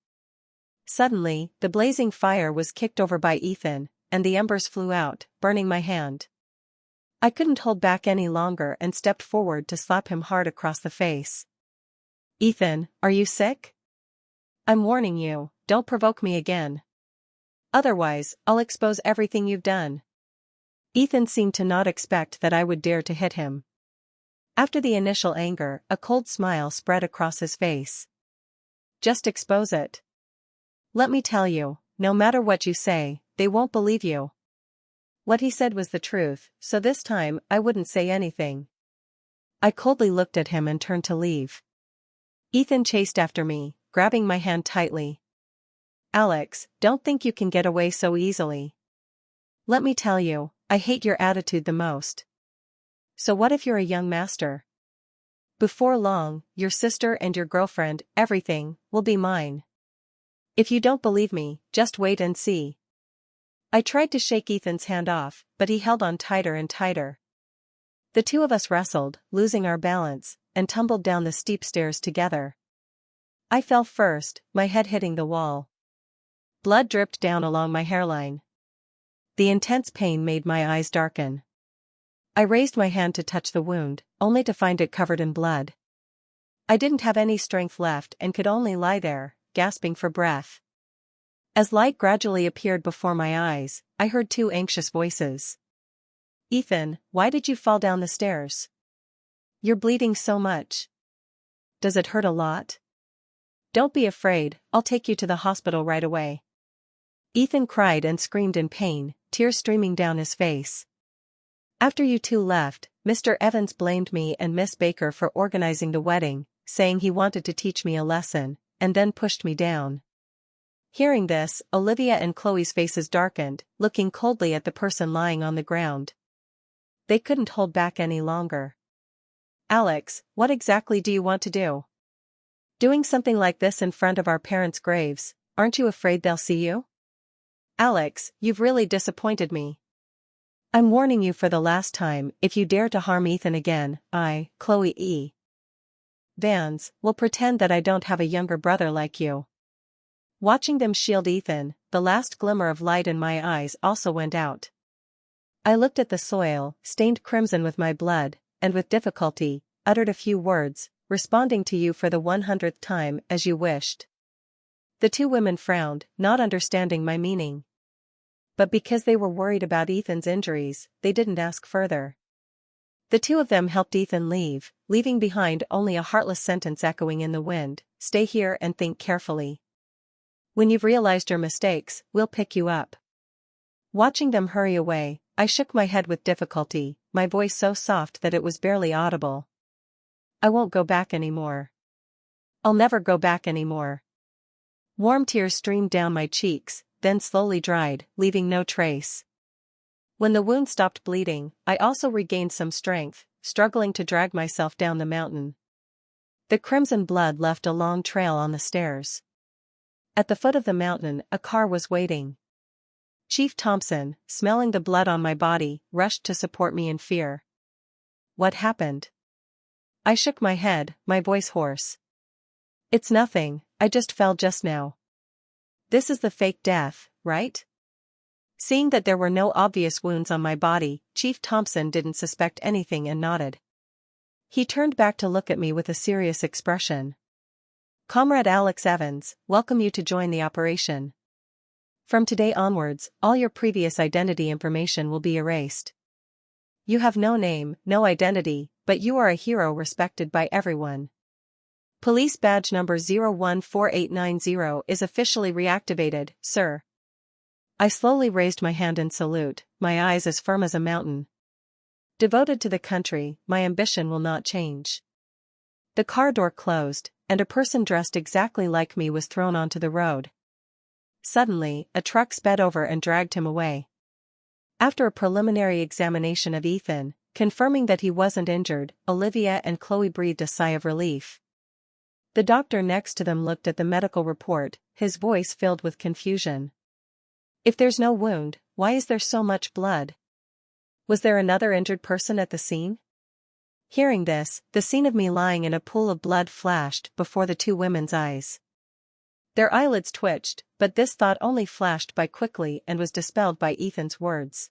Suddenly, the blazing fire was kicked over by Ethan, and the embers flew out, burning my hand. I couldn't hold back any longer and stepped forward to slap him hard across the face. Ethan, are you sick? I'm warning you, don't provoke me again. Otherwise, I'll expose everything you've done. Ethan seemed to not expect that I would dare to hit him. After the initial anger, a cold smile spread across his face. Just expose it. Let me tell you, no matter what you say, they won't believe you. What he said was the truth, so this time I wouldn't say anything. I coldly looked at him and turned to leave. Ethan chased after me, grabbing my hand tightly. Alex, don't think you can get away so easily. Let me tell you, I hate your attitude the most. So what if you're a young master? Before long, your sister and your girlfriend, everything, will be mine. If you don't believe me, just wait and see. I tried to shake Ethan's hand off, but he held on tighter and tighter. The two of us wrestled, losing our balance, and tumbled down the steep stairs together. I fell first, my head hitting the wall. Blood dripped down along my hairline. The intense pain made my eyes darken. I raised my hand to touch the wound, only to find it covered in blood. I didn't have any strength left and could only lie there, gasping for breath. As light gradually appeared before my eyes, I heard two anxious voices. Ethan, why did you fall down the stairs? You're bleeding so much. Does it hurt a lot? Don't be afraid, I'll take you to the hospital right away. Ethan cried and screamed in pain, tears streaming down his face. After you two left, Mr. Evans blamed me and Miss Baker for organizing the wedding, saying he wanted to teach me a lesson, and then pushed me down. Hearing this, Olivia and Chloe's faces darkened, looking coldly at the person lying on the ground. They couldn't hold back any longer. Alex, what exactly do you want to do? Doing something like this in front of our parents' graves, aren't you afraid they'll see you? Alex, you've really disappointed me. I'm warning you for the last time, if you dare to harm Ethan again, Chloe E. Vans, will pretend that I don't have a younger brother like you. Watching them shield Ethan, the last glimmer of light in my eyes also went out. I looked at the soil, stained crimson with my blood, and with difficulty, uttered a few words, responding to you for the 100th time as you wished. The two women frowned, not understanding my meaning. But because they were worried about Ethan's injuries, they didn't ask further. The two of them helped Ethan leave, leaving behind only a heartless sentence echoing in the wind, "Stay here and think carefully. When you've realized your mistakes, we'll pick you up." Watching them hurry away, I shook my head with difficulty, my voice so soft that it was barely audible. "I won't go back anymore. I'll never go back anymore." Warm tears streamed down my cheeks, then slowly dried, leaving no trace. When the wound stopped bleeding, I also regained some strength, struggling to drag myself down the mountain. The crimson blood left a long trail on the stairs. At the foot of the mountain, a car was waiting. Chief Thompson, smelling the blood on my body, rushed to support me in fear. "What happened?" I shook my head, my voice hoarse. "It's nothing, I just fell just now." "This is the fake death, right?" Seeing that there were no obvious wounds on my body, Chief Thompson didn't suspect anything and nodded. He turned back to look at me with a serious expression. "Comrade Alex Evans, welcome you to join the operation. From today onwards, all your previous identity information will be erased. You have no name, no identity, but you are a hero respected by everyone. Police badge number 014890 is officially reactivated, sir." I slowly raised my hand in salute, my eyes as firm as a mountain. Devoted to the country, my ambition will not change. The car door closed, and a person dressed exactly like me was thrown onto the road. Suddenly, a truck sped over and dragged him away. After a preliminary examination of Ethan, confirming that he wasn't injured, Olivia and Chloe breathed a sigh of relief. The doctor next to them looked at the medical report, his voice filled with confusion. "If there's no wound, why is there so much blood? Was there another injured person at the scene?" Hearing this, the scene of me lying in a pool of blood flashed before the two women's eyes. Their eyelids twitched, but this thought only flashed by quickly and was dispelled by Ethan's words.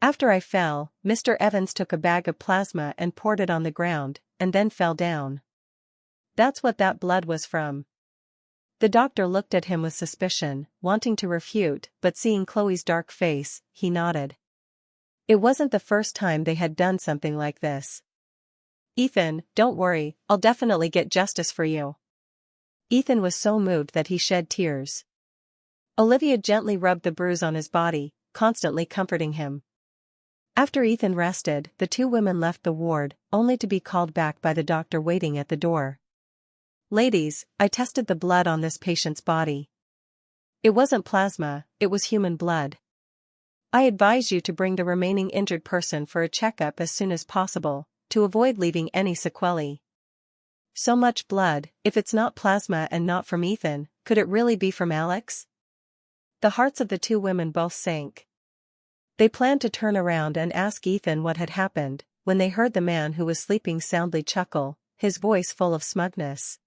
"After I fell, Mr. Evans took a bag of plasma and poured it on the ground, and then fell down. That's what that blood was from." The doctor looked at him with suspicion, wanting to refute, but seeing Chloe's dark face, he nodded. It wasn't the first time they had done something like this. "Ethan, don't worry, I'll definitely get justice for you." Ethan was so moved that he shed tears. Olivia gently rubbed the bruise on his body, constantly comforting him. After Ethan rested, the two women left the ward, only to be called back by the doctor waiting at the door. "Ladies, I tested the blood on this patient's body. It wasn't plasma, it was human blood. I advise you to bring the remaining injured person for a checkup as soon as possible, to avoid leaving any sequelae. So much blood, if it's not plasma and not from Ethan, could it really be from Alex?" The hearts of the two women both sank. They planned to turn around and ask Ethan what had happened, when they heard the man who was sleeping soundly chuckle, his voice full of smugness.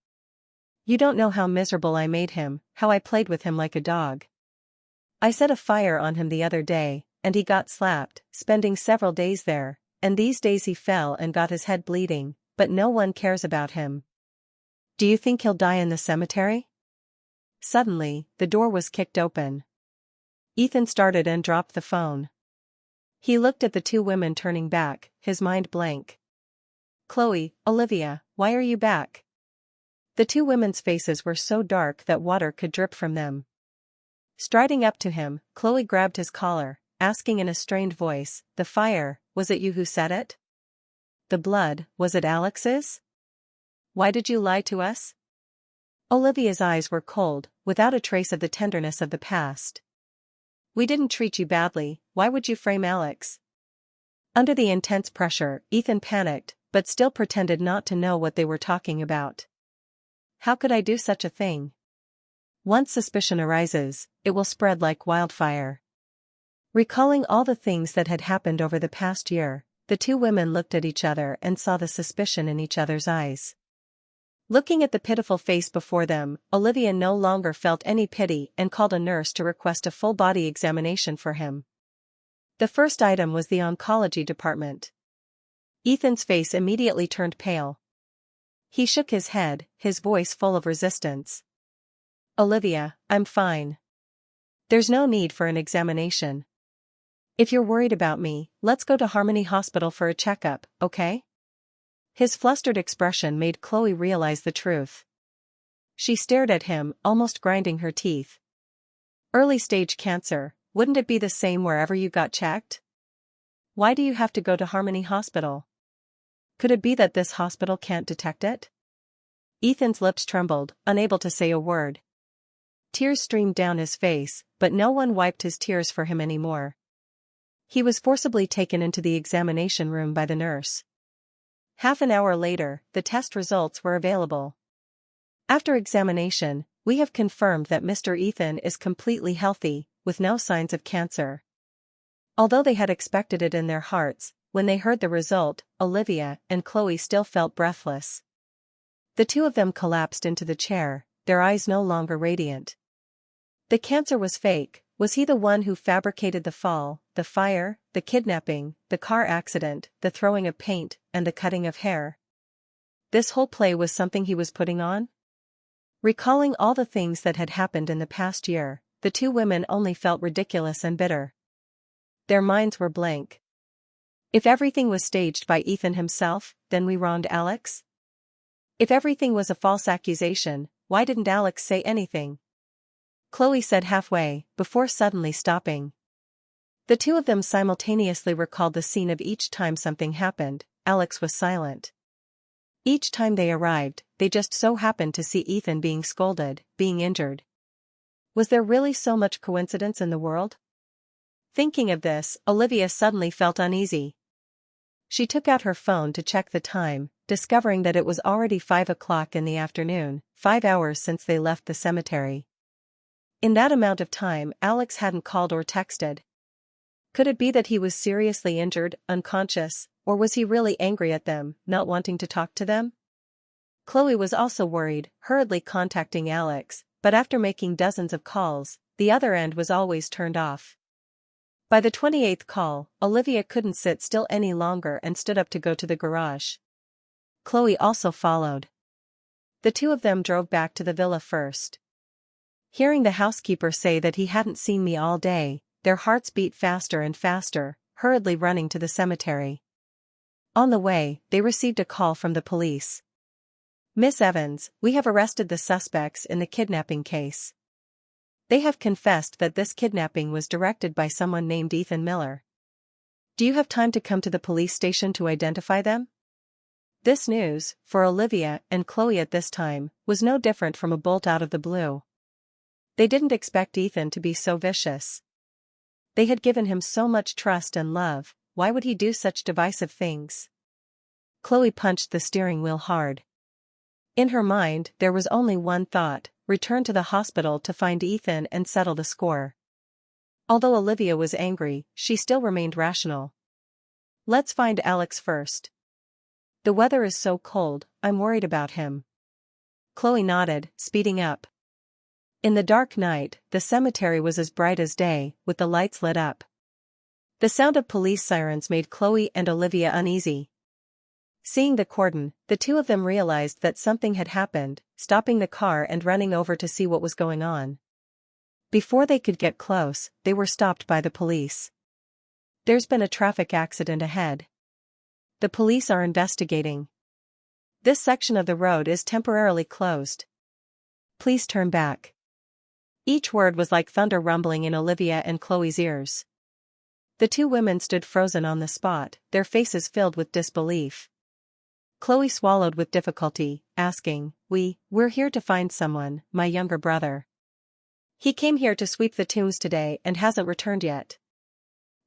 "You don't know how miserable I made him, how I played with him like a dog. I set a fire on him the other day, and he got slapped, spending several days there, and these days he fell and got his head bleeding, but no one cares about him. Do you think he'll die in the cemetery?" Suddenly, the door was kicked open. Ethan started and dropped the phone. He looked at the two women turning back, his mind blank. "Chloe, Olivia, why are you back?" The two women's faces were so dark that water could drip from them. Striding up to him, Chloe grabbed his collar, asking in a strained voice, "The fire, was it you who set it? The blood, was it Alex's? Why did you lie to us?" Olivia's eyes were cold, without a trace of the tenderness of the past. "We didn't treat you badly, why would you frame Alex?" Under the intense pressure, Ethan panicked, but still pretended not to know what they were talking about. "How could I do such a thing? Once suspicion arises, it will spread like wildfire. Recalling all the things that had happened over the past year, the two women looked at each other and saw the suspicion in each other's eyes. Looking at the pitiful face before them, Olivia no longer felt any pity and called a nurse to request a full-body examination for him. The first item was the oncology department. Ethan's face immediately turned pale. He shook his head, his voice full of resistance. "Olivia, I'm fine. There's no need for an examination. If you're worried about me, let's go to Harmony Hospital for a checkup, okay?" His flustered expression made Chloe realize the truth. She stared at him, almost grinding her teeth. "Early-stage cancer, wouldn't it be the same wherever you got checked? Why do you have to go to Harmony Hospital? Could it be that this hospital can't detect it?" Ethan's lips trembled, unable to say a word. Tears streamed down his face, but no one wiped his tears for him anymore. He was forcibly taken into the examination room by the nurse. Half an hour later, the test results were available. "After examination, we have confirmed that Mr. Ethan is completely healthy, with no signs of cancer." Although they had expected it in their hearts, when they heard the result, Olivia and Chloe still felt breathless. The two of them collapsed into the chair, their eyes no longer radiant. The cancer was fake. Was he the one who fabricated the fall, the fire, the kidnapping, the car accident, the throwing of paint, and the cutting of hair? This whole play was something he was putting on? Recalling all the things that had happened in the past year, the two women only felt ridiculous and bitter. Their minds were blank. If everything was staged by Ethan himself, then we wronged Alex? If everything was a false accusation, why didn't Alex say anything? Chloe said halfway, before suddenly stopping. The two of them simultaneously recalled the scene of each time something happened. Alex was silent. Each time they arrived, they just so happened to see Ethan being scolded, being injured. Was there really so much coincidence in the world? Thinking of this, Olivia suddenly felt uneasy. She took out her phone to check the time, discovering that it was already 5 o'clock in the afternoon, 5 hours since they left the cemetery. In that amount of time, Alex hadn't called or texted. Could it be that he was seriously injured, unconscious, or was he really angry at them, not wanting to talk to them? Chloe was also worried, hurriedly contacting Alex, but after making dozens of calls, the other end was always turned off. By the 28th call, Olivia couldn't sit still any longer and stood up to go to the garage. Chloe also followed. The two of them drove back to the villa first. Hearing the housekeeper say that he hadn't seen me all day, their hearts beat faster and faster, hurriedly running to the cemetery. On the way, they received a call from the police. "Miss Evans, we have arrested the suspects in the kidnapping case. They have confessed that this kidnapping was directed by someone named Ethan Miller. Do you have time to come to the police station to identify them?" This news, for Olivia and Chloe at this time, was no different from a bolt out of the blue. They didn't expect Ethan to be so vicious. They had given him so much trust and love, why would he do such divisive things? Chloe punched the steering wheel hard. In her mind, there was only one thought: return to the hospital to find Ethan and settle the score. Although Olivia was angry, she still remained rational. "Let's find Alex first. The weather is so cold, I'm worried about him." Chloe nodded, speeding up. In the dark night, the cemetery was as bright as day, with the lights lit up. The sound of police sirens made Chloe and Olivia uneasy. Seeing the cordon, the two of them realized that something had happened, stopping the car and running over to see what was going on. Before they could get close, they were stopped by the police. "There's been a traffic accident ahead. The police are investigating. This section of the road is temporarily closed. Please turn back." Each word was like thunder rumbling in Olivia and Chloe's ears. The two women stood frozen on the spot, their faces filled with disbelief. Chloe swallowed with difficulty, asking, We're here to find someone, my younger brother. He came here to sweep the tombs today and hasn't returned yet."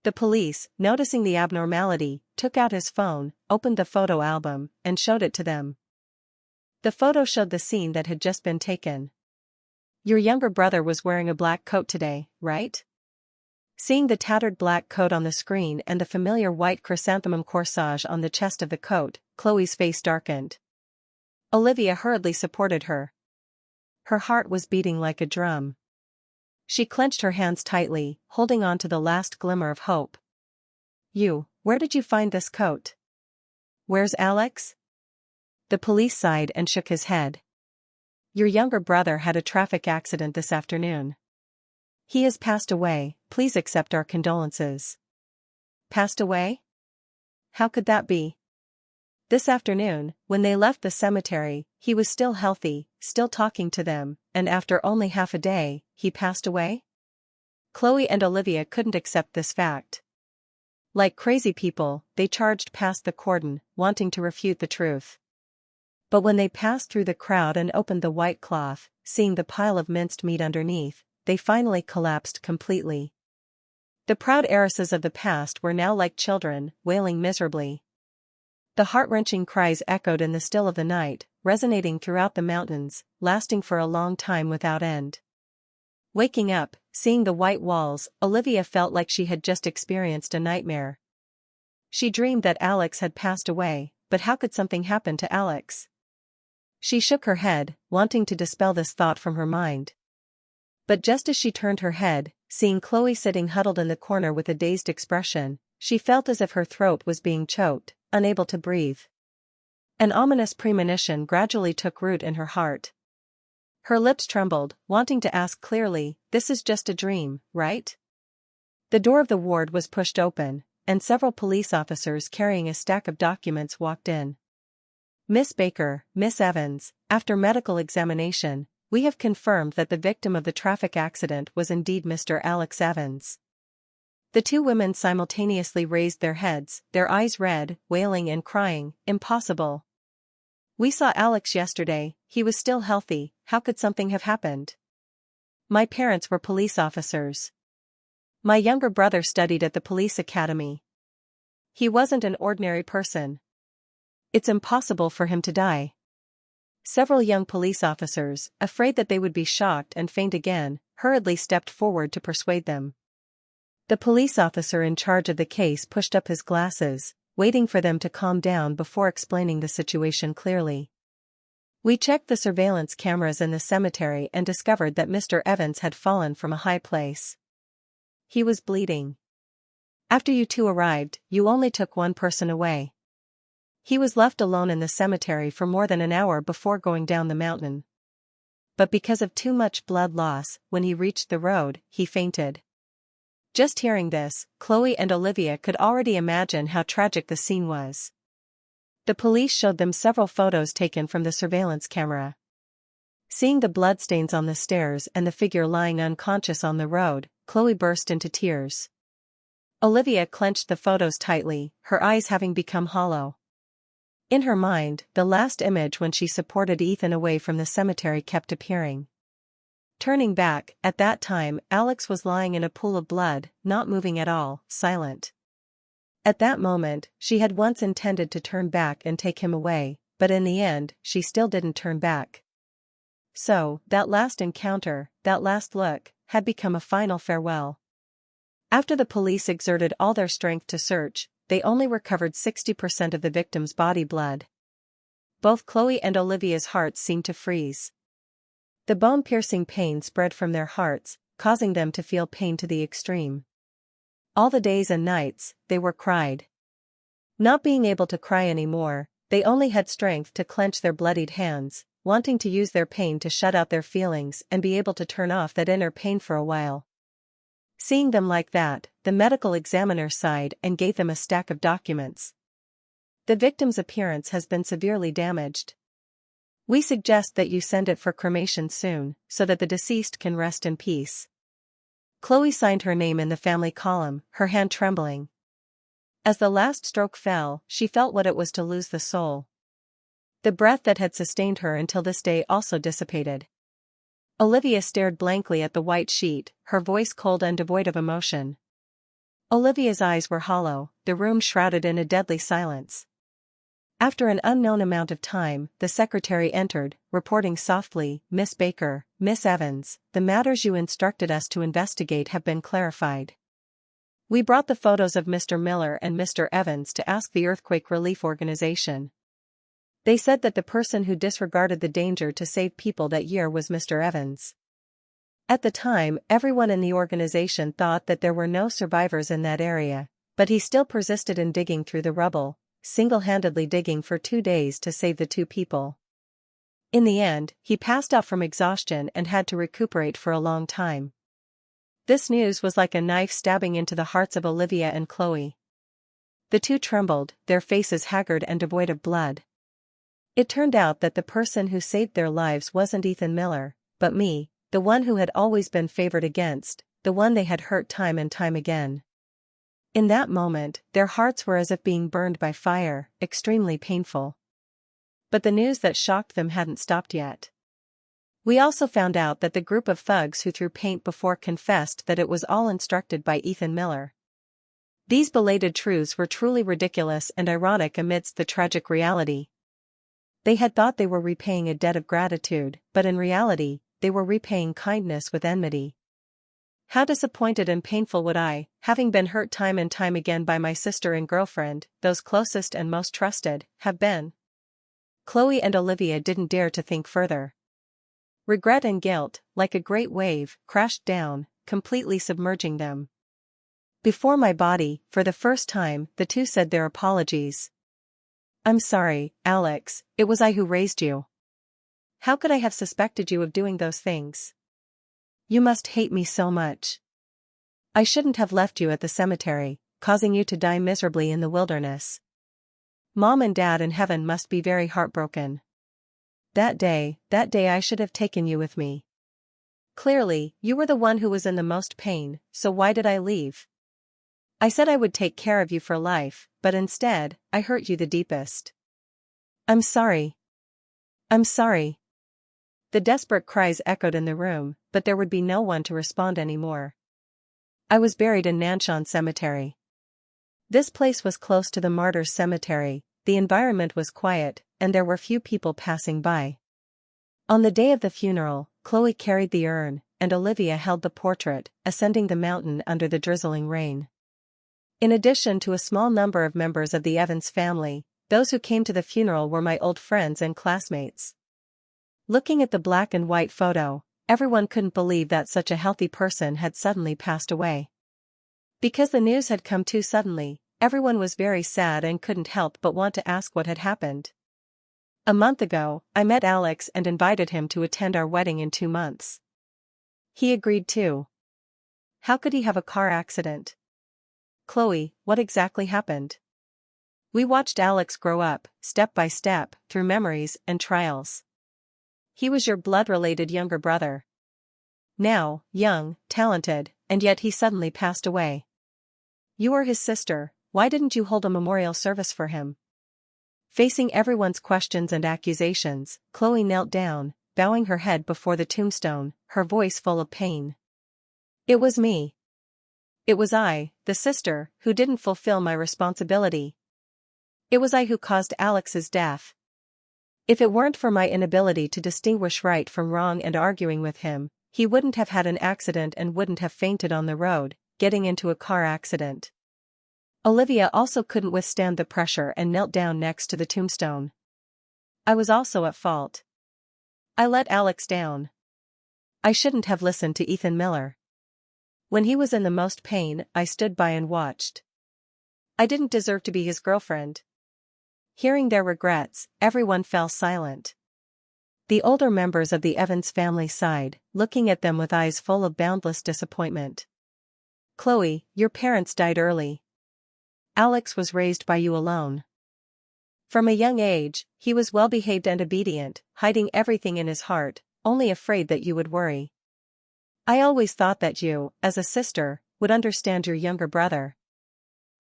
The police, noticing the abnormality, took out his phone, opened the photo album, and showed it to them. The photo showed the scene that had just been taken. "Your younger brother was wearing a black coat today, right?" Seeing the tattered black coat on the screen and the familiar white chrysanthemum corsage on the chest of the coat, Chloe's face darkened. Olivia hurriedly supported her. Her heart was beating like a drum. She clenched her hands tightly, holding on to the last glimmer of hope. Where did you find this coat? Where's Alex? The police sighed and shook his head. Your younger brother had a traffic accident this afternoon. He has passed away, please accept our condolences. Passed away? How could that be? This afternoon, when they left the cemetery, he was still healthy, still talking to them, and after only half a day, he passed away? Chloe and Olivia couldn't accept this fact. Like crazy people, they charged past the cordon, wanting to refute the truth. But when they passed through the crowd and opened the white cloth, seeing the pile of minced meat underneath, they finally collapsed completely. The proud heiresses of the past were now like children, wailing miserably. The heart-wrenching cries echoed in the still of the night, resonating throughout the mountains, lasting for a long time without end. Waking up, seeing the white walls, Olivia felt like she had just experienced a nightmare. She dreamed that Alex had passed away, but how could something happen to Alex? She shook her head, wanting to dispel this thought from her mind. But just as she turned her head, seeing Chloe sitting huddled in the corner with a dazed expression, she felt as if her throat was being choked, unable to breathe. An ominous premonition gradually took root in her heart. Her lips trembled, wanting to ask clearly, "This is just a dream, right?" The door of the ward was pushed open, and several police officers carrying a stack of documents walked in. "Miss Baker, Miss Evans, after medical examination, we have confirmed that the victim of the traffic accident was indeed Mr. Alex Evans." The two women simultaneously raised their heads, their eyes red, wailing and crying, "Impossible! We saw Alex yesterday, he was still healthy, how could something have happened? My parents were police officers. My younger brother studied at the police academy. He wasn't an ordinary person. It's impossible for him to die." Several young police officers, afraid that they would be shocked and faint again, hurriedly stepped forward to persuade them. The police officer in charge of the case pushed up his glasses, waiting for them to calm down before explaining the situation clearly. "We checked the surveillance cameras in the cemetery and discovered that Mr. Evans had fallen from a high place. He was bleeding. After you two arrived, you only took one person away. He was left alone in the cemetery for more than an hour before going down the mountain. But because of too much blood loss, when he reached the road, he fainted." Just hearing this, Chloe and Olivia could already imagine how tragic the scene was. The police showed them several photos taken from the surveillance camera. Seeing the bloodstains on the stairs and the figure lying unconscious on the road, Chloe burst into tears. Olivia clenched the photos tightly, her eyes having become hollow. In her mind, the last image when she supported Ethan away from the cemetery kept appearing. Turning back, at that time, Alex was lying in a pool of blood, not moving at all, silent. At that moment, she had once intended to turn back and take him away, but in the end, she still didn't turn back. So, that last encounter, that last look, had become a final farewell. After the police exerted all their strength to search, they only recovered 60% of the victim's body blood. Both Chloe and Olivia's hearts seemed to freeze. The bone-piercing pain spread from their hearts, causing them to feel pain to the extreme. All the days and nights, they were cried. Not being able to cry anymore, they only had strength to clench their bloodied hands, wanting to use their pain to shut out their feelings and be able to turn off that inner pain for a while. Seeing them like that, the medical examiner sighed and gave them a stack of documents. "The victim's appearance has been severely damaged. We suggest that you send it for cremation soon, so that the deceased can rest in peace." Chloe signed her name in the family column, her hand trembling. As the last stroke fell, she felt what it was to lose the soul. The breath that had sustained her until this day also dissipated. Olivia stared blankly at the white sheet, her voice cold and devoid of emotion. Olivia's eyes were hollow, the room shrouded in a deadly silence. After an unknown amount of time, the secretary entered, reporting softly, "Miss Baker, Miss Evans, the matters you instructed us to investigate have been clarified. We brought the photos of Mr. Miller and Mr. Evans to ask the earthquake relief organization. They said that the person who disregarded the danger to save people that year was Mr. Evans. At the time, everyone in the organization thought that there were no survivors in that area, but he still persisted in digging through the rubble, single-handedly digging for 2 days to save the 2 people. In the end, he passed out from exhaustion and had to recuperate for a long time. This news was like a knife stabbing into the hearts of Olivia and Chloe. The 2 trembled, their faces haggard and devoid of blood. It turned out that the person who saved their lives wasn't Ethan Miller, but me, the one who had always been favored against, the one they had hurt time and time again. In that moment, their hearts were as if being burned by fire, extremely painful. But the news that shocked them hadn't stopped yet. We also found out that the group of thugs who threw paint before confessed that it was all instructed by Ethan Miller. These belated truths were truly ridiculous and ironic amidst the tragic reality. They had thought they were repaying a debt of gratitude, but in reality, they were repaying kindness with enmity. How disappointed and painful would I, having been hurt time and time again by my sister and girlfriend, those closest and most trusted, have been? Chloe and Olivia didn't dare to think further. Regret and guilt, like a great wave, crashed down, completely submerging them. Before my body, for the first time, the 2 said their apologies. "I'm sorry, Alex, it was I who raised you. How could I have suspected you of doing those things? You must hate me so much. I shouldn't have left you at the cemetery, causing you to die miserably in the wilderness. Mom and Dad in heaven must be very heartbroken. That day I should have taken you with me. Clearly, you were the one who was in the most pain, so why did I leave? I said I would take care of you for life, but instead, I hurt you the deepest. I'm sorry. I'm sorry." The desperate cries echoed in the room, but there would be no one to respond anymore. I was buried in Nanshan Cemetery. This place was close to the Martyrs' Cemetery, the environment was quiet, and there were few people passing by. On the day of the funeral, Chloe carried the urn, and Olivia held the portrait, ascending the mountain under the drizzling rain. In addition to a small number of members of the Evans family, those who came to the funeral were my old friends and classmates. Looking at the black and white photo, everyone couldn't believe that such a healthy person had suddenly passed away. Because the news had come too suddenly, everyone was very sad and couldn't help but want to ask what had happened. A month ago, I met Alex and invited him to attend our wedding in 2 months. He agreed too. How could he have a car accident? Chloe, what exactly happened? We watched Alex grow up, step by step, through memories and trials. He was your blood-related younger brother. Now, young, talented, and yet he suddenly passed away. You are his sister, why didn't you hold a memorial service for him? Facing everyone's questions and accusations, Chloe knelt down, bowing her head before the tombstone, her voice full of pain. It was me. It was I, the sister, who didn't fulfill my responsibility. It was I who caused Alex's death. If it weren't for my inability to distinguish right from wrong and arguing with him, he wouldn't have had an accident and wouldn't have fainted on the road, getting into a car accident. Olivia also couldn't withstand the pressure and knelt down next to the tombstone. I was also at fault. I let Alex down. I shouldn't have listened to Ethan Miller. When he was in the most pain, I stood by and watched. I didn't deserve to be his girlfriend. Hearing their regrets, everyone fell silent. The older members of the Evans family sighed, looking at them with eyes full of boundless disappointment. Chloe, your parents died early. Alex was raised by you alone. From a young age, he was well-behaved and obedient, hiding everything in his heart, only afraid that you would worry. I always thought that you, as a sister, would understand your younger brother.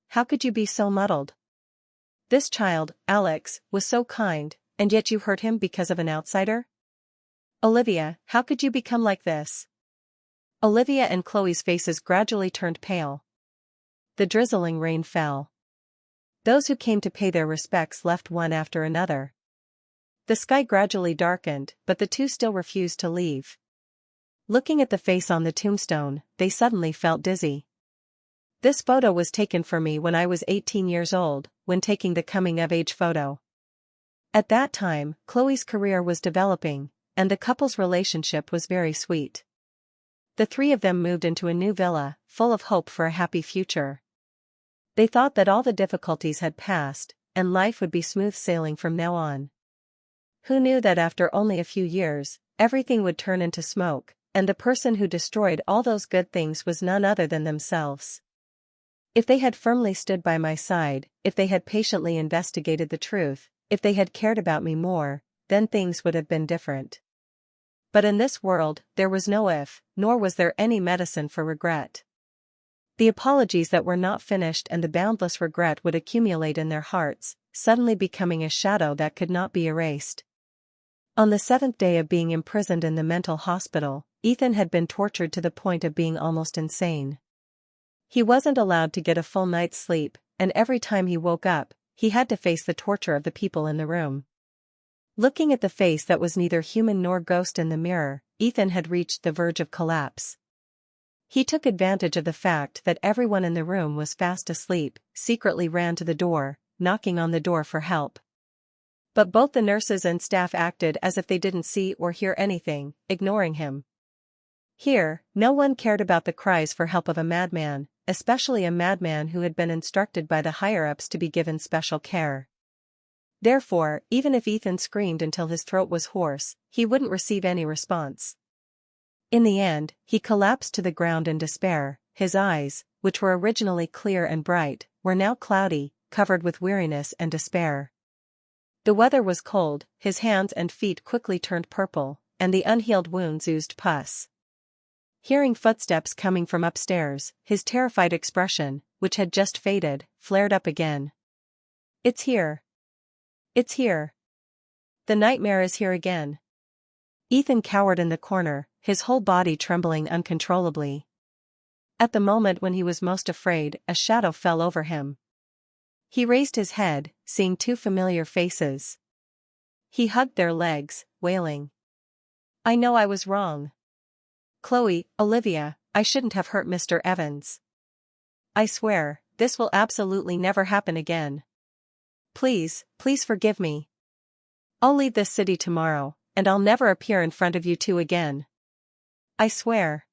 How could you be so muddled? This child, Alex, was so kind, and yet you hurt him because of an outsider? Olivia, how could you become like this? Olivia and Chloe's faces gradually turned pale. The drizzling rain fell. Those who came to pay their respects left one after another. The sky gradually darkened, but the 2 still refused to leave. Looking at the face on the tombstone, they suddenly felt dizzy. This photo was taken for me when I was 18 years old, when taking the coming-of-age photo. At that time, Chloe's career was developing, and the couple's relationship was very sweet. The three of them moved into a new villa, full of hope for a happy future. They thought that all the difficulties had passed, and life would be smooth sailing from now on. Who knew that after only a few years, everything would turn into smoke, and the person who destroyed all those good things was none other than themselves. If they had firmly stood by my side, if they had patiently investigated the truth, if they had cared about me more, then things would have been different. But in this world, there was no if, nor was there any medicine for regret. The apologies that were not finished and the boundless regret would accumulate in their hearts, suddenly becoming a shadow that could not be erased. On the 7th day of being imprisoned in the mental hospital, Ethan had been tortured to the point of being almost insane. He wasn't allowed to get a full night's sleep, and every time he woke up, he had to face the torture of the people in the room. Looking at the face that was neither human nor ghost in the mirror, Ethan had reached the verge of collapse. He took advantage of the fact that everyone in the room was fast asleep, secretly ran to the door, knocking on the door for help. But both the nurses and staff acted as if they didn't see or hear anything, ignoring him. Here, no one cared about the cries for help of a madman, especially a madman who had been instructed by the higher-ups to be given special care. Therefore, even if Ethan screamed until his throat was hoarse, he wouldn't receive any response. In the end, he collapsed to the ground in despair. His eyes, which were originally clear and bright, were now cloudy, covered with weariness and despair. The weather was cold, his hands and feet quickly turned purple, and the unhealed wounds oozed pus. Hearing footsteps coming from upstairs, his terrified expression, which had just faded, flared up again. "It's here. It's here. The nightmare is here again." Ethan cowered in the corner, his whole body trembling uncontrollably. At the moment when he was most afraid, a shadow fell over him. He raised his head, seeing two familiar faces. He hugged their legs, wailing, "I know I was wrong. Chloe, Olivia, I shouldn't have hurt Mr. Evans. I swear, this will absolutely never happen again. Please, please forgive me. I'll leave this city tomorrow, and I'll never appear in front of you two again. I swear."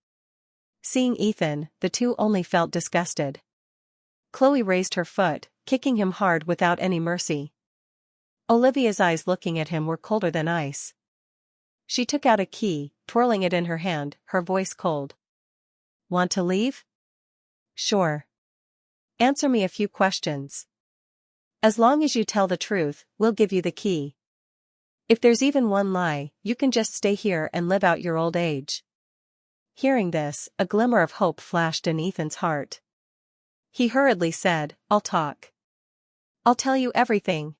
Seeing Ethan, the two only felt disgusted. Chloe raised her foot, kicking him hard without any mercy. Olivia's eyes looking at him were colder than ice. She took out a key, twirling it in her hand, her voice cold. "Want to leave?" "Sure. Answer me a few questions. As long as you tell the truth, we'll give you the key. If there's even one lie, you can just stay here and live out your old age." Hearing this, a glimmer of hope flashed in Ethan's heart. He hurriedly said, "I'll talk. I'll tell you everything.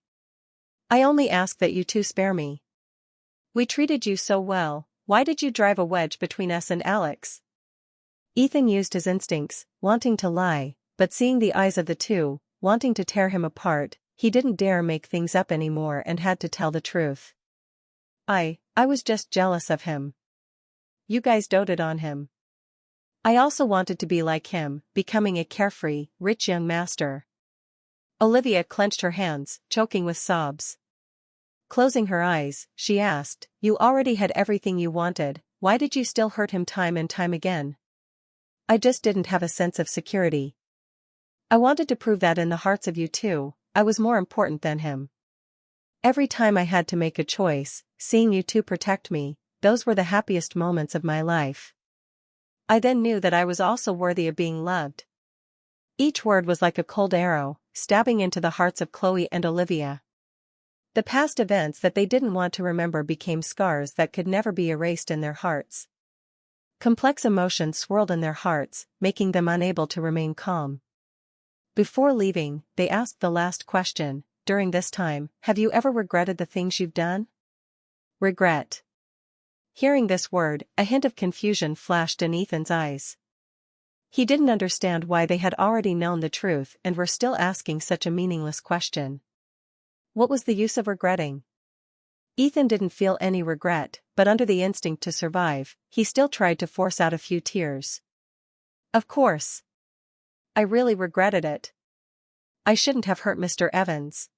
I only ask that you two spare me. We treated you so well, why did you drive a wedge between us and Alex?" Ethan used his instincts, wanting to lie, but seeing the eyes of the two, wanting to tear him apart, he didn't dare make things up anymore and had to tell the truth. I was just jealous of him. You guys doted on him. I also wanted to be like him, becoming a carefree, rich young master." Olivia clenched her hands, choking with sobs. Closing her eyes, she asked, "You already had everything you wanted, why did you still hurt him time and time again?" "I just didn't have a sense of security. I wanted to prove that in the hearts of you two, I was more important than him. Every time I had to make a choice, seeing you two protect me, those were the happiest moments of my life. I then knew that I was also worthy of being loved." Each word was like a cold arrow, stabbing into the hearts of Chloe and Olivia. The past events that they didn't want to remember became scars that could never be erased in their hearts. Complex emotions swirled in their hearts, making them unable to remain calm. Before leaving, they asked the last question, "During this time, have you ever regretted the things you've done?" Regret. Hearing this word, a hint of confusion flashed in Ethan's eyes. He didn't understand why they had already known the truth and were still asking such a meaningless question. What was the use of regretting? Ethan didn't feel any regret, but under the instinct to survive, he still tried to force out a few tears. "Of course. I really regretted it. I shouldn't have hurt Mr. Evans.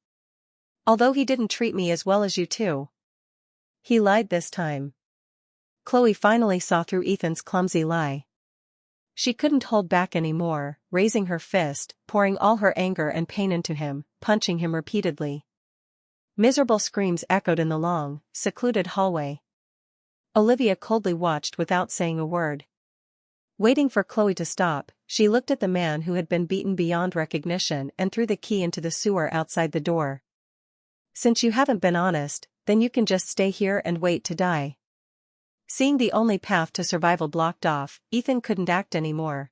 Although he didn't treat me as well as you two. He lied this time. Chloe finally saw through Ethan's clumsy lie. She couldn't hold back anymore, raising her fist, pouring all her anger and pain into him, punching him repeatedly. Miserable screams echoed in the long, secluded hallway. Olivia coldly watched without saying a word. Waiting for Chloe to stop, she looked at the man who had been beaten beyond recognition and threw the key into the sewer outside the door. Since you haven't been honest, then you can just stay here and wait to die. Seeing the only path to survival blocked off, Ethan couldn't act anymore.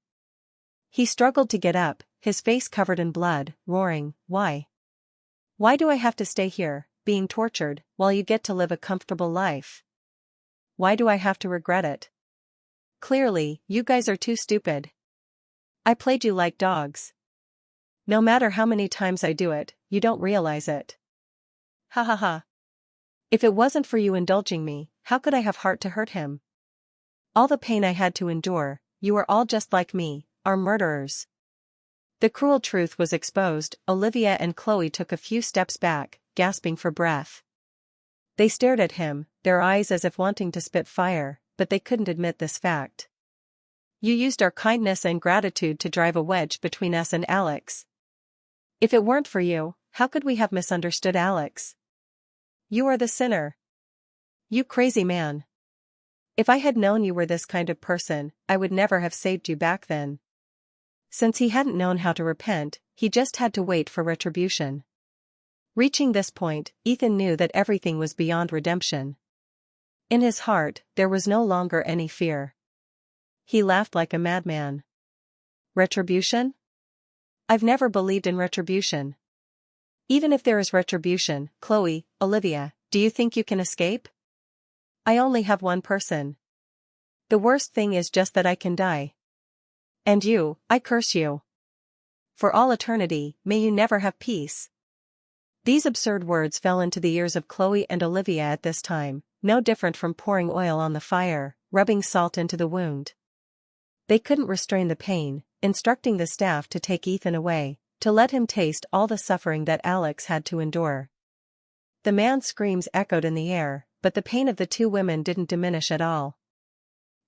He struggled to get up, his face covered in blood, roaring, "Why? Why do I have to stay here, being tortured, while you get to live a comfortable life? Why do I have to regret it? Clearly, you guys are too stupid. I played you like dogs. No matter how many times I do it, you don't realize it. Ha ha ha. If it wasn't for you indulging me, how could I have heart to hurt him? All the pain I had to endure, you are all just like me, are murderers." The cruel truth was exposed. Olivia and Chloe took a few steps back, gasping for breath. They stared at him, their eyes as if wanting to spit fire, but they couldn't admit this fact. "You used our kindness and gratitude to drive a wedge between us and Alex. If it weren't for you, how could we have misunderstood Alex? You are the sinner. You crazy man. If I had known you were this kind of person, I would never have saved you back then." Since he hadn't known how to repent, he just had to wait for retribution. Reaching this point, Ethan knew that everything was beyond redemption. In his heart, there was no longer any fear. He laughed like a madman. Retribution? I've never believed in retribution. Even if there is retribution, Chloe, Olivia, do you think you can escape? I only have one person. The worst thing is just that I can die. And you, I curse you. For all eternity, may you never have peace. These absurd words fell into the ears of Chloe and Olivia at this time, no different from pouring oil on the fire, rubbing salt into the wound. They couldn't restrain the pain, instructing the staff to take Ethan away, to let him taste all the suffering that Alex had to endure. The man's screams echoed in the air, but the pain of the two women didn't diminish at all.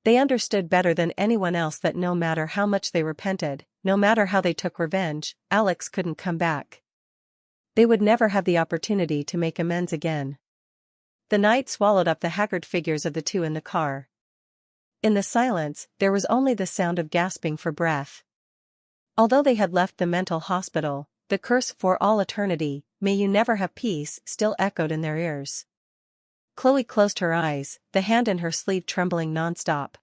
They understood better than anyone else that no matter how much they repented, no matter how they took revenge, Alex couldn't come back. They would never have the opportunity to make amends again. The night swallowed up the haggard figures of the two in the car. In the silence, there was only the sound of gasping for breath. Although they had left the mental hospital, the curse "for all eternity, may you never have peace" still echoed in their ears. Chloe closed her eyes, the hand in her sleeve trembling nonstop.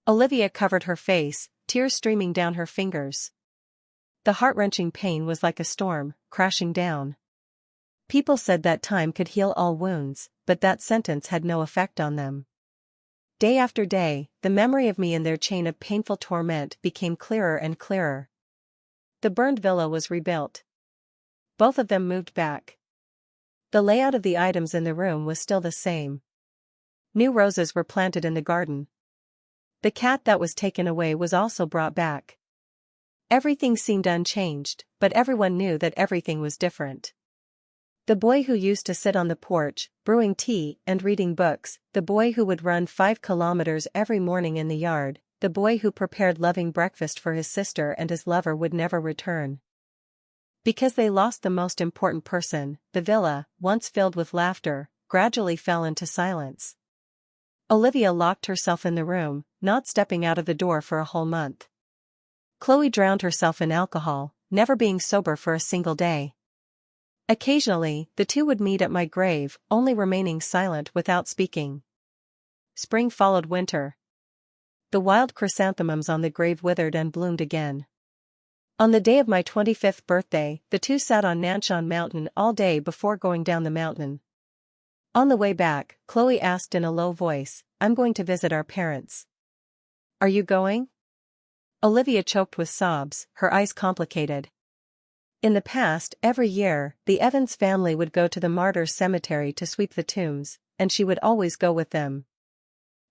Olivia covered her face, tears streaming down her fingers. The heart-wrenching pain was like a storm, crashing down. People said that time could heal all wounds, but that sentence had no effect on them. Day after day, the memory of me in their chain of painful torment became clearer and clearer. The burned villa was rebuilt. Both of them moved back. The layout of the items in the room was still the same. New roses were planted in the garden. The cat that was taken away was also brought back. Everything seemed unchanged, but everyone knew that everything was different. The boy who used to sit on the porch, brewing tea and reading books, the boy who would run 5 kilometers every morning in the yard, the boy who prepared loving breakfast for his sister and his lover would never return. Because they lost the most important person, the villa, once filled with laughter, gradually fell into silence. Olivia locked herself in the room, not stepping out of the door for a whole month. Chloe drowned herself in alcohol, never being sober for a single day. Occasionally, the two would meet at my grave, only remaining silent without speaking. Spring followed winter. The wild chrysanthemums on the grave withered and bloomed again. On the day of my 25th birthday, the two sat on Nanshan Mountain all day before going down the mountain. On the way back, Chloe asked in a low voice, "I'm going to visit our parents. Are you going?" Olivia choked with sobs, her eyes complicated. In the past, every year, the Evans family would go to the martyrs' cemetery to sweep the tombs, and she would always go with them.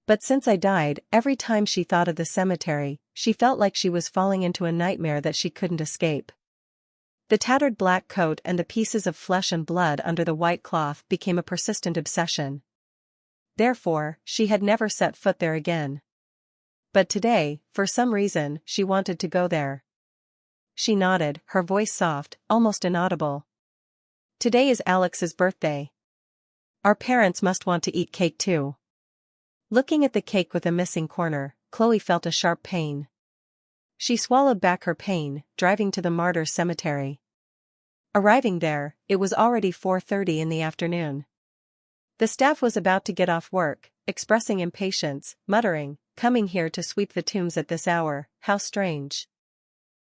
But since I died, every time she thought of the cemetery, she felt like she was falling into a nightmare that she couldn't escape. The tattered black coat and the pieces of flesh and blood under the white cloth became a persistent obsession. Therefore, she had never set foot there again. But today, for some reason, she wanted to go there. She nodded, her voice soft, almost inaudible. Today is Alex's birthday. Our parents must want to eat cake too. Looking at the cake with a missing corner, Chloe felt a sharp pain. She swallowed back her pain, driving to the Martyrs' Cemetery. Arriving there, it was already 4:30 in the afternoon. The staff was about to get off work, expressing impatience, muttering, "Coming here to sweep the tombs at this hour, how strange."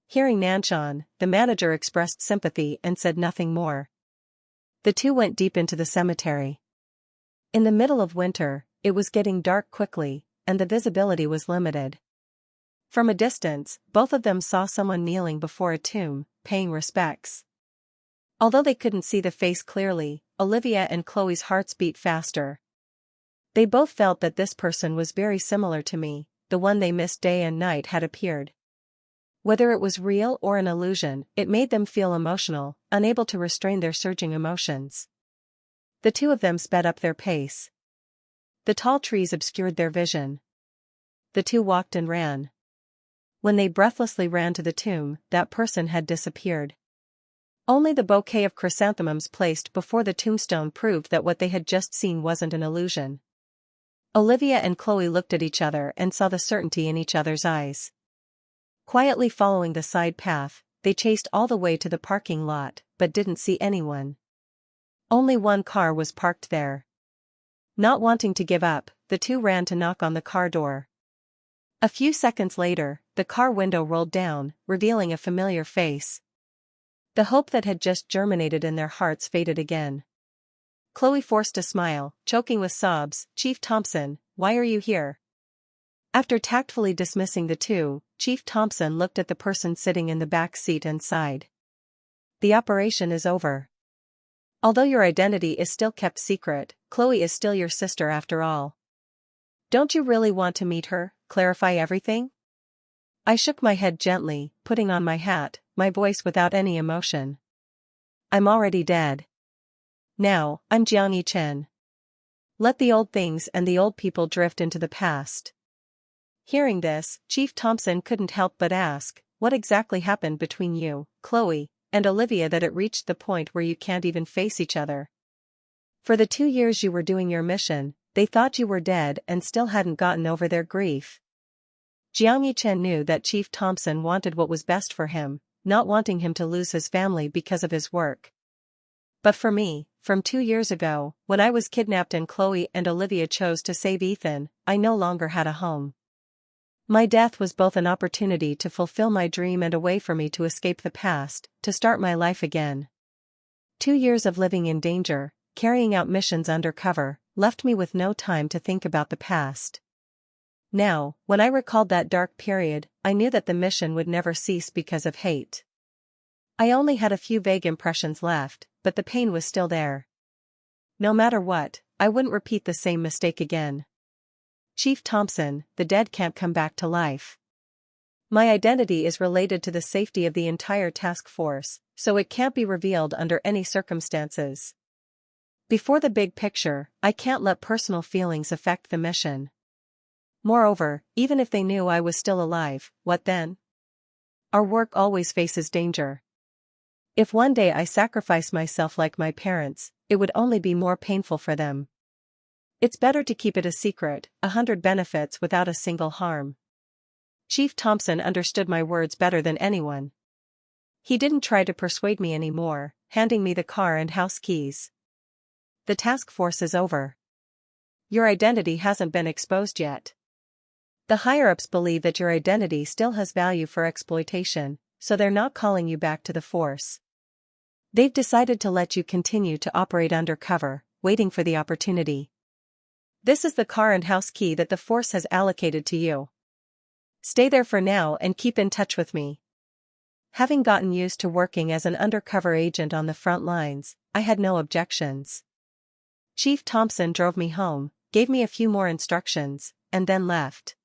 Hearing Nanchan, the manager expressed sympathy and said nothing more. The two went deep into the cemetery. In the middle of winter, it was getting dark quickly, and the visibility was limited. From a distance, both of them saw someone kneeling before a tomb, paying respects. Although they couldn't see the face clearly, Olivia and Chloe's hearts beat faster. They both felt that this person was very similar to me, the one they missed day and night had appeared. Whether it was real or an illusion, it made them feel emotional, unable to restrain their surging emotions. The two of them sped up their pace. The tall trees obscured their vision. The two walked and ran. When they breathlessly ran to the tomb, that person had disappeared. Only the bouquet of chrysanthemums placed before the tombstone proved that what they had just seen wasn't an illusion. Olivia and Chloe looked at each other and saw the certainty in each other's eyes. Quietly following the side path, they chased all the way to the parking lot, but didn't see anyone. Only one car was parked there. Not wanting to give up, the two ran to knock on the car door. A few seconds later, the car window rolled down, revealing a familiar face. The hope that had just germinated in their hearts faded again. Chloe forced a smile, choking with sobs. "Chief Thompson, why are you here?" After tactfully dismissing the two, Chief Thompson looked at the person sitting in the back seat and sighed. "The operation is over. Although your identity is still kept secret, Chloe is still your sister after all. Don't you really want to meet her, clarify everything?" I shook my head gently, putting on my hat, my voice without any emotion. "I'm already dead. Now, I'm Jiang Yi-chen. Let the old things and the old people drift into the past." Hearing this, Chief Thompson couldn't help but ask, "What exactly happened between you, Chloe, and Olivia that it reached the point where you can't even face each other? For the 2 years you were doing your mission, they thought you were dead and still hadn't gotten over their grief." Jiang Yi-chen knew that Chief Thompson wanted what was best for him, not wanting him to lose his family because of his work. But for me, from 2 years ago, when I was kidnapped and Chloe and Olivia chose to save Ethan, I no longer had a home. My death was both an opportunity to fulfill my dream and a way for me to escape the past, to start my life again. 2 years of living in danger, carrying out missions undercover, left me with no time to think about the past. Now, when I recalled that dark period, I knew that the mission would never cease because of hate. I only had a few vague impressions left, but the pain was still there. No matter what, I wouldn't repeat the same mistake again. "Chief Thompson, the dead can't come back to life. My identity is related to the safety of the entire task force, so it can't be revealed under any circumstances. Before the big picture, I can't let personal feelings affect the mission. Moreover, even if they knew I was still alive, what then? Our work always faces danger. If one day I sacrifice myself like my parents, it would only be more painful for them. It's better to keep it a secret, 100 benefits without a single harm." Chief Thompson understood my words better than anyone. He didn't try to persuade me anymore, handing me the car and house keys. "The task force is over. Your identity hasn't been exposed yet. The higher-ups believe that your identity still has value for exploitation, so they're not calling you back to the force. They've decided to let you continue to operate undercover, waiting for the opportunity. This is the car and house key that the force has allocated to you. Stay there for now and keep in touch with me." Having gotten used to working as an undercover agent on the front lines, I had no objections. Chief Thompson drove me home, gave me a few more instructions, and then left.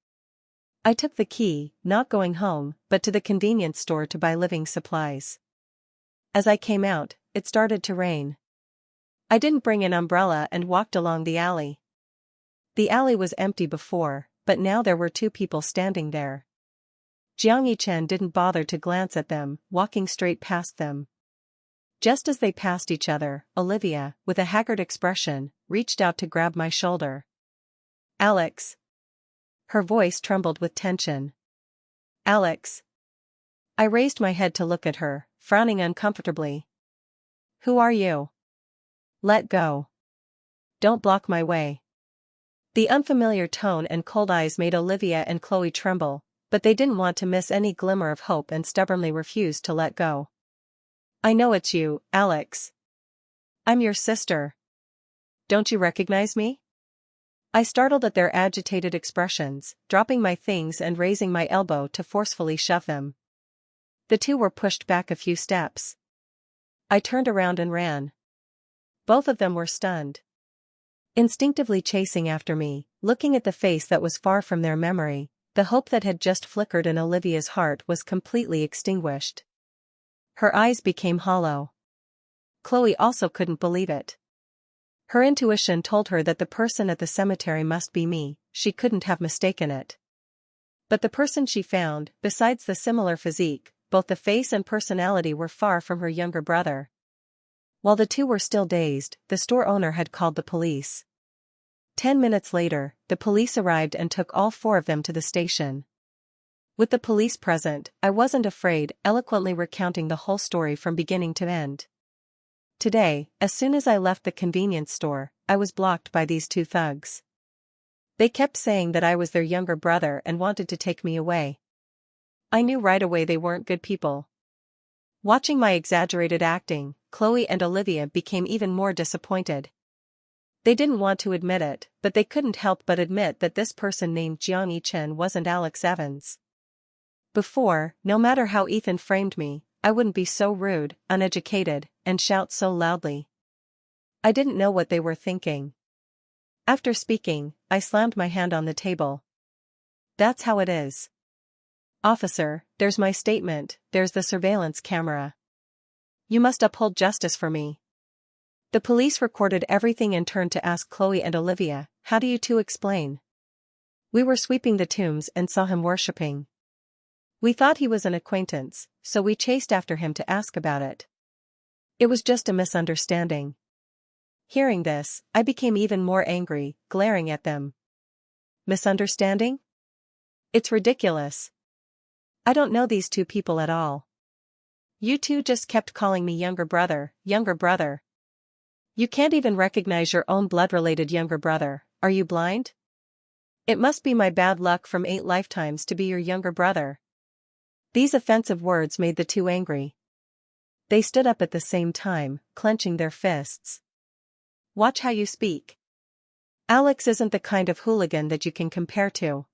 I took the key, not going home, but to the convenience store to buy living supplies. As I came out, it started to rain. I didn't bring an umbrella and walked along the alley. The alley was empty before, but now there were two people standing there. Jiang Yichen didn't bother to glance at them, walking straight past them. Just as they passed each other, Olivia, with a haggard expression, reached out to grab my shoulder. "Alex." Her voice trembled with tension. "Alex." I raised my head to look at her, frowning uncomfortably. "Who are you?" "Let go. Don't block my way." The unfamiliar tone and cold eyes made Olivia and Chloe tremble, but they didn't want to miss any glimmer of hope and stubbornly refused to let go. "I know it's you, Alex. I'm your sister. Don't you recognize me?" I startled at their agitated expressions, dropping my things and raising my elbow to forcefully shove them. The two were pushed back a few steps. I turned around and ran. Both of them were stunned. Instinctively chasing after me, looking at the face that was far from their memory, the hope that had just flickered in Olivia's heart was completely extinguished. Her eyes became hollow. Chloe also couldn't believe it. Her intuition told her that the person at the cemetery must be me, she couldn't have mistaken it. But the person she found, besides the similar physique, both the face and personality were far from her younger brother. While the two were still dazed, the store owner had called the police. 10 minutes later, the police arrived and took all four of them to the station. With the police present, I wasn't afraid, eloquently recounting the whole story from beginning to end. Today, as soon as I left the convenience store, I was blocked by these two thugs. They kept saying that I was their younger brother and wanted to take me away. I knew right away they weren't good people. Watching my exaggerated acting, Chloe and Olivia became even more disappointed. They didn't want to admit it, but they couldn't help but admit that this person named Jiang Yichen wasn't Alex Evans. Before, no matter how Ethan framed me, I wouldn't be so rude, uneducated, and shout so loudly. I didn't know what they were thinking. After speaking, I slammed my hand on the table. "That's how it is. Officer, there's my statement, there's the surveillance camera. You must uphold justice for me." The police recorded everything and turned to ask Chloe and Olivia, "How do you two explain?" "We were sweeping the tombs and saw him worshipping. We thought he was an acquaintance, so we chased after him to ask about it. It was just a misunderstanding." Hearing this, I became even more angry, glaring at them. "Misunderstanding? It's ridiculous. I don't know these two people at all. You two just kept calling me younger brother, younger brother. You can't even recognize your own blood-related younger brother, are you blind? It must be my bad luck from 8 lifetimes to be your younger brother." These offensive words made the two angry. They stood up at the same time, clenching their fists. "Watch how you speak. Alex isn't the kind of hooligan that you can compare to."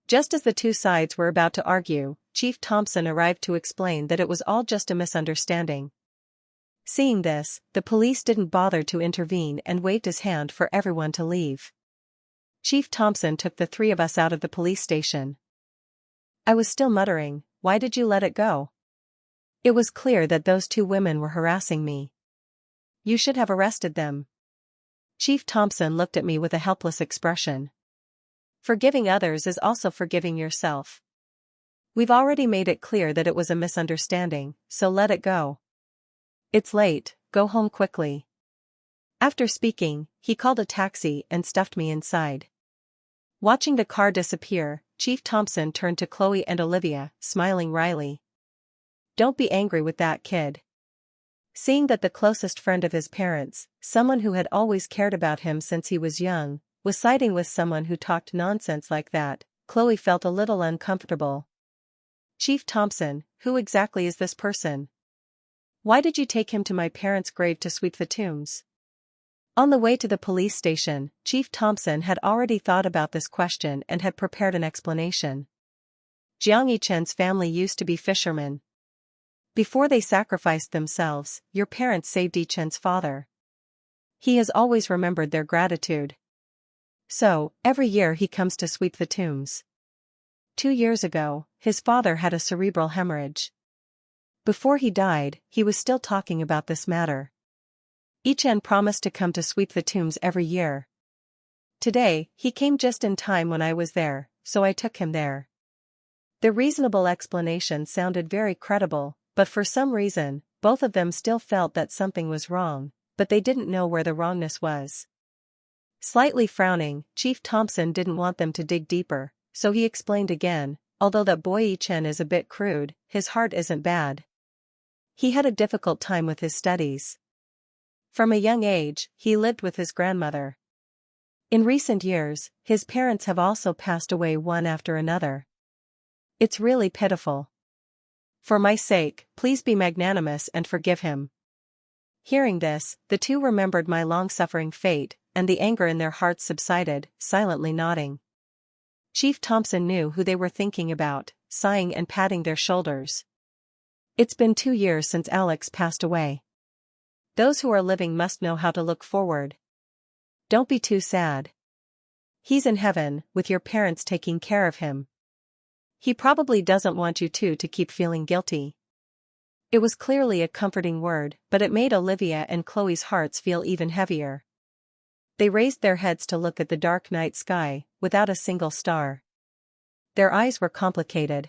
Just as the two sides were about to argue, Chief Thompson arrived to explain that it was all just a misunderstanding. Seeing this, the police didn't bother to intervene and waved his hand for everyone to leave. Chief Thompson took the three of us out of the police station. I was still muttering, "Why did you let it go?" It was clear that those two women were harassing me. "You should have arrested them." Chief Thompson looked at me with a helpless expression. "Forgiving others is also forgiving yourself. We've already made it clear that it was a misunderstanding, so let it go. It's late, go home quickly." After speaking, he called a taxi and stuffed me inside. Watching the car disappear, Chief Thompson turned to Chloe and Olivia, smiling wryly. "Don't be angry with that kid." Seeing that the closest friend of his parents, someone who had always cared about him since he was young, was siding with someone who talked nonsense like that, Chloe felt a little uncomfortable. "Chief Thompson, who exactly is this person? Why did you take him to my parents' grave to sweep the tombs?" On the way to the police station, Chief Thompson had already thought about this question and had prepared an explanation. "Jiang Yichen's family used to be fishermen. Before they sacrificed themselves, your parents saved Yichen's father. He has always remembered their gratitude. So, every year he comes to sweep the tombs. 2 years ago, his father had a cerebral hemorrhage. Before he died, he was still talking about this matter. Lee-yeon promised to come to sweep the tombs every year. Today, he came just in time when I was there, so I took him there. The reasonable explanation sounded very credible, but for some reason, both of them still felt that something was wrong, but they didn't know where the wrongness was. Slightly frowning, Chief Thompson didn't want them to dig deeper, so he explained again, although that boy Lee-yeon is a bit crude, his heart isn't bad. He had a difficult time with his studies. From a young age, he lived with his grandmother. In recent years, his parents have also passed away one after another. It's really pitiful. For my sake, please be magnanimous and forgive him. Hearing this, the two remembered my long-suffering fate, and the anger in their hearts subsided, silently nodding. Chief Thompson knew who they were thinking about, sighing and patting their shoulders. It's been 2 years since Alex passed away. Those who are living must know how to look forward. Don't be too sad. He's in heaven, with your parents taking care of him. He probably doesn't want you two to keep feeling guilty. It was clearly a comforting word, but it made Olivia and Chloe's hearts feel even heavier. They raised their heads to look at the dark night sky, without a single star. Their eyes were complicated.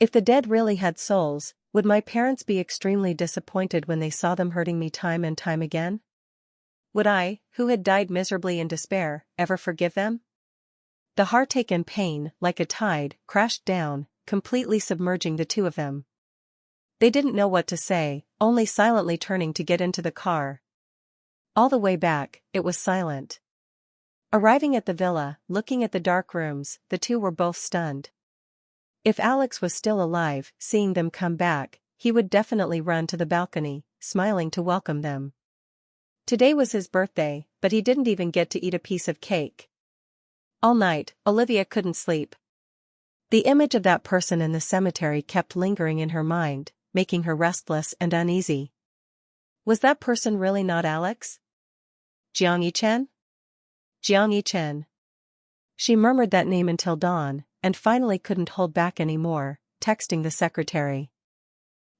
If the dead really had souls, would my parents be extremely disappointed when they saw them hurting me time and time again? Would I, who had died miserably in despair, ever forgive them? The heartache and pain, like a tide, crashed down, completely submerging the two of them. They didn't know what to say, only silently turning to get into the car. All the way back, it was silent. Arriving at the villa, looking at the dark rooms, the two were both stunned. If Alex was still alive, seeing them come back, he would definitely run to the balcony, smiling to welcome them. Today was his birthday, but he didn't even get to eat a piece of cake. All night, Olivia couldn't sleep. The image of that person in the cemetery kept lingering in her mind, making her restless and uneasy. Was that person really not Alex? Jiang Yi-chen? Jiang Yi-chen. She murmured that name until dawn, and finally couldn't hold back anymore, texting the secretary.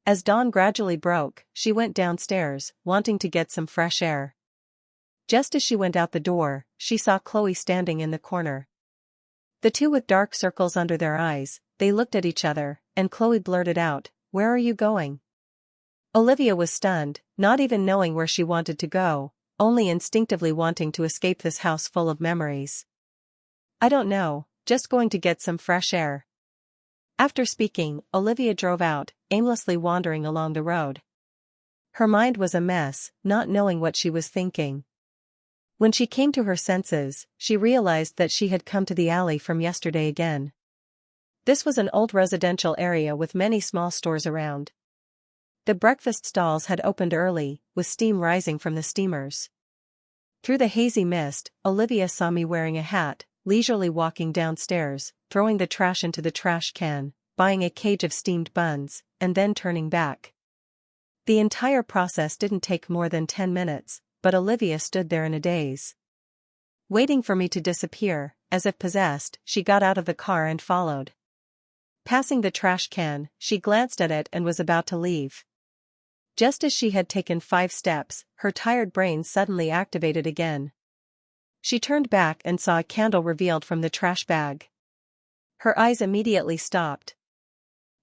As dawn gradually broke, she went downstairs, wanting to get some fresh air. Just as she went out the door, she saw Chloe standing in the corner. The two with dark circles under their eyes, they looked at each other, and Chloe blurted out, "Where are you going?" Olivia was stunned, not even knowing where she wanted to go, only instinctively wanting to escape this house full of memories. "I don't know, just going to get some fresh air." After speaking, Olivia drove out, aimlessly wandering along the road. Her mind was a mess, not knowing what she was thinking. When she came to her senses, she realized that she had come to the alley from yesterday again. This was an old residential area with many small stores around. The breakfast stalls had opened early, with steam rising from the steamers. Through the hazy mist, Olivia saw me wearing a hat, leisurely walking downstairs, throwing the trash into the trash can, buying a cage of steamed buns, and then turning back. The entire process didn't take more than 10 minutes, but Olivia stood there in a daze. Waiting for me to disappear, as if possessed, she got out of the car and followed. Passing the trash can, she glanced at it and was about to leave. Just as she had taken 5 steps, her tired brain suddenly activated again. She turned back and saw a candle revealed from the trash bag. Her eyes immediately stopped.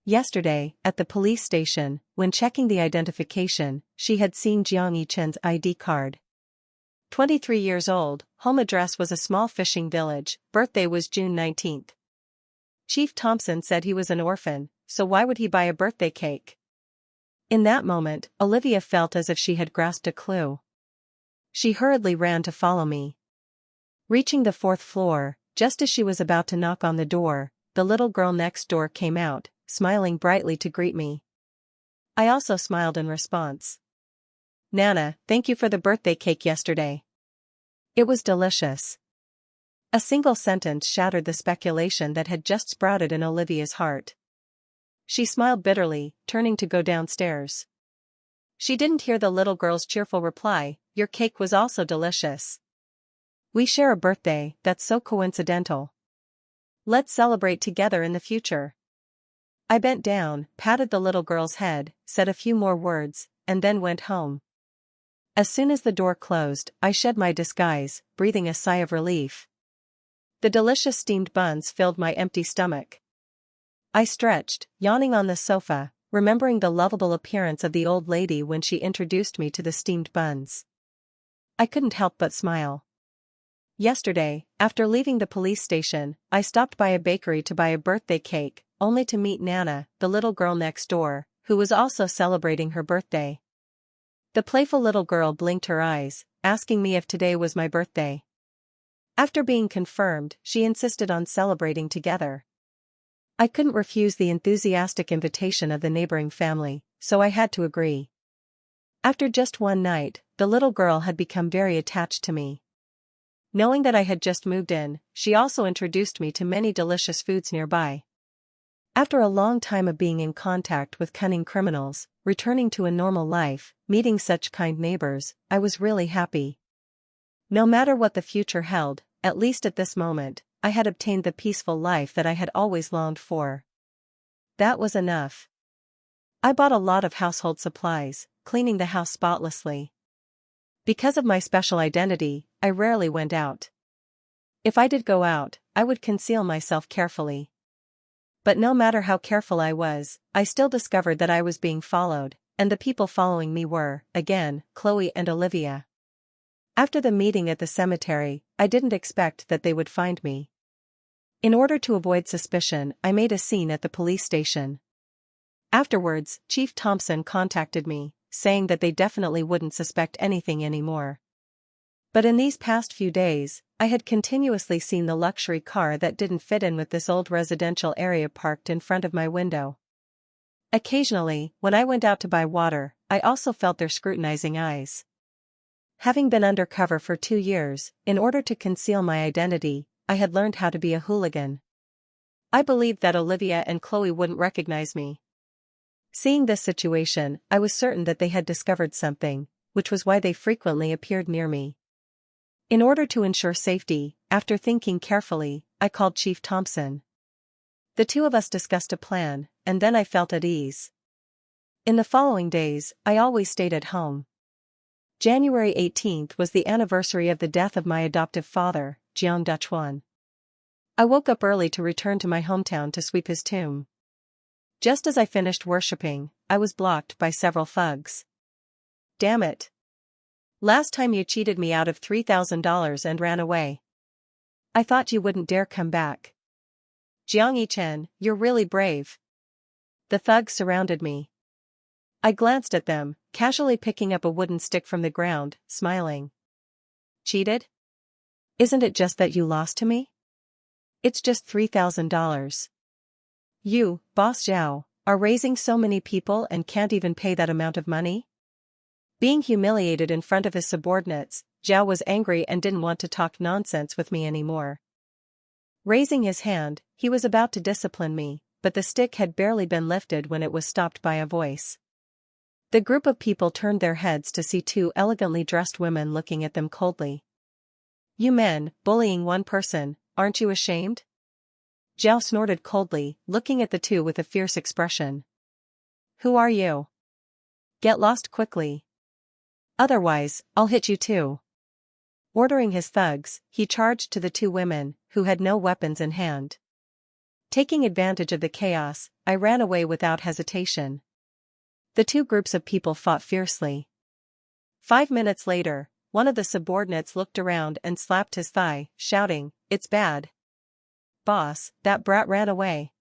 Yesterday, at the police station, when checking the identification, she had seen Jiang Yi-chen's ID card. 23 years old, home address was a small fishing village, birthday was June 19th. Chief Thompson said he was an orphan, so why would he buy a birthday cake? In that moment, Olivia felt as if she had grasped a clue. She hurriedly ran to follow me. Reaching the 4th floor, just as she was about to knock on the door, the little girl next door came out, smiling brightly to greet me. I also smiled in response. "Nana, thank you for the birthday cake yesterday. It was delicious." A single sentence shattered the speculation that had just sprouted in Olivia's heart. She smiled bitterly, turning to go downstairs. She didn't hear the little girl's cheerful reply, "Your cake was also delicious. We share a birthday, that's so coincidental." Let's celebrate together in the future. I bent down, patted the little girl's head, said a few more words, and then went home. As soon as the door closed, I shed my disguise, breathing a sigh of relief. The delicious steamed buns filled my empty stomach. I stretched, yawning on the sofa, remembering the lovable appearance of the old lady when she introduced me to the steamed buns. I couldn't help but smile. Yesterday, after leaving the police station, I stopped by a bakery to buy a birthday cake, only to meet Nana, the little girl next door, who was also celebrating her birthday. The playful little girl blinked her eyes, asking me if today was my birthday. After being confirmed, she insisted on celebrating together. I couldn't refuse the enthusiastic invitation of the neighboring family, so I had to agree. After just one night, the little girl had become very attached to me. Knowing that I had just moved in, she also introduced me to many delicious foods nearby. After a long time of being in contact with cunning criminals, returning to a normal life, meeting such kind neighbors, I was really happy. No matter what the future held, at least at this moment, I had obtained the peaceful life that I had always longed for. That was enough. I bought a lot of household supplies, cleaning the house spotlessly. Because of my special identity, I rarely went out. If I did go out, I would conceal myself carefully. But no matter how careful I was, I still discovered that I was being followed, and the people following me were, again, Chloe and Olivia. After the meeting at the cemetery, I didn't expect that they would find me. In order to avoid suspicion, I made a scene at the police station. Afterwards, Chief Thompson contacted me, saying that they definitely wouldn't suspect anything anymore. But in these past few days, I had continuously seen the luxury car that didn't fit in with this old residential area parked in front of my window. Occasionally, when I went out to buy water, I also felt their scrutinizing eyes. Having been undercover for 2 years, in order to conceal my identity, I had learned how to be a hooligan. I believed that Olivia and Chloe wouldn't recognize me. Seeing this situation, I was certain that they had discovered something, which was why they frequently appeared near me. In order to ensure safety, after thinking carefully, I called Chief Thompson. The two of us discussed a plan, and then I felt at ease. In the following days, I always stayed at home. January 18th was the anniversary of the death of my adoptive father, Jeong Da-chwon. I woke up early to return to my hometown to sweep his tomb. Just as I finished worshipping, I was blocked by several thugs. Damn it. Last time you cheated me out of $3,000 and ran away. I thought you wouldn't dare come back. Jeong I-chen, you're really brave. The thugs surrounded me. I glanced at them, casually picking up a wooden stick from the ground, smiling. Cheated? Isn't it just that you lost to me? It's just $3,000. You, Boss Zhao, are raising so many people and can't even pay that amount of money? Being humiliated in front of his subordinates, Zhao was angry and didn't want to talk nonsense with me anymore. Raising his hand, he was about to discipline me, but the stick had barely been lifted when it was stopped by a voice. The group of people turned their heads to see 2 elegantly dressed women looking at them coldly. You men, bullying one person, aren't you ashamed? Zhao snorted coldly, looking at the 2 with a fierce expression. Who are you? Get lost quickly. Otherwise, I'll hit you too. Ordering his thugs, he charged to the 2 women, who had no weapons in hand. Taking advantage of the chaos, I ran away without hesitation. The 2 groups of people fought fiercely. 5 minutes later, one of the subordinates looked around and slapped his thigh, shouting, "It's bad. Boss, that brat ran away."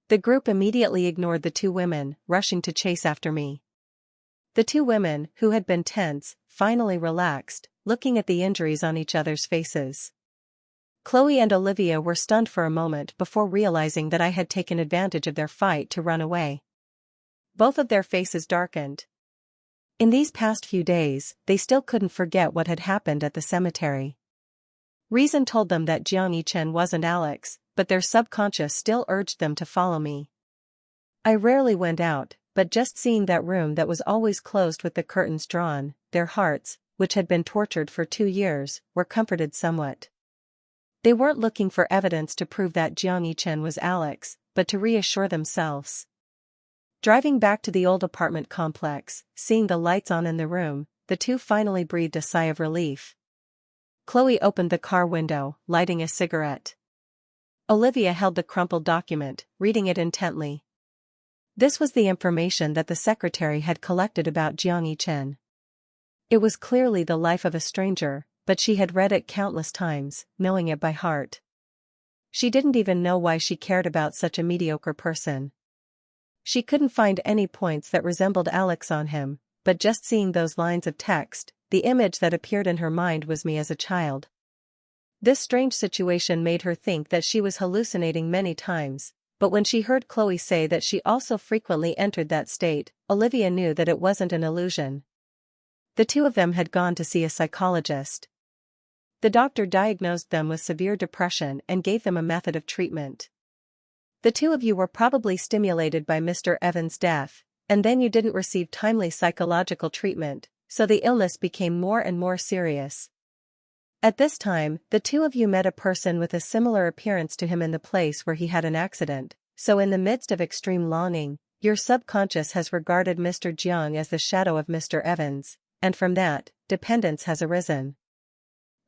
The group immediately ignored the 2 women, rushing to chase after me. The 2 women, who had been tense, finally relaxed, looking at the injuries on each other's faces. Chloe and Olivia were stunned for a moment before realizing that I had taken advantage of their fight to run away. Both of their faces darkened. In these past few days, they still couldn't forget what had happened at the cemetery. Reason told them that Jeong I-chen wasn't Alex, but their subconscious still urged them to follow me. I rarely went out, but just seeing that room that was always closed with the curtains drawn, their hearts, which had been tortured for 2 years, were comforted somewhat. They weren't looking for evidence to prove that Jeong Yi-chen was Alex, but to reassure themselves. Driving back to the old apartment complex, seeing the lights on in the room, the two finally breathed a sigh of relief. Chloe opened the car window, lighting a cigarette. Olivia held the crumpled document, reading it intently. This was the information that the secretary had collected about Jeong Yi-chen. It was clearly the life of a stranger, but she had read it countless times, knowing it by heart. She didn't even know why she cared about such a mediocre person. She couldn't find any points that resembled Alex on him, but just seeing those lines of text, the image that appeared in her mind was me as a child. This strange situation made her think that she was hallucinating many times, but when she heard Chloe say that she also frequently entered that state, Olivia knew that it wasn't an illusion. The two of them had gone to see a psychologist. The doctor diagnosed them with severe depression and gave them a method of treatment. The two of you were probably stimulated by Mr. Evans' death, and then you didn't receive timely psychological treatment, so the illness became more and more serious. At this time, the two of you met a person with a similar appearance to him in the place where he had an accident, so in the midst of extreme longing, your subconscious has regarded Mr. Jeong as the shadow of Mr. Evans, and from that, dependence has arisen.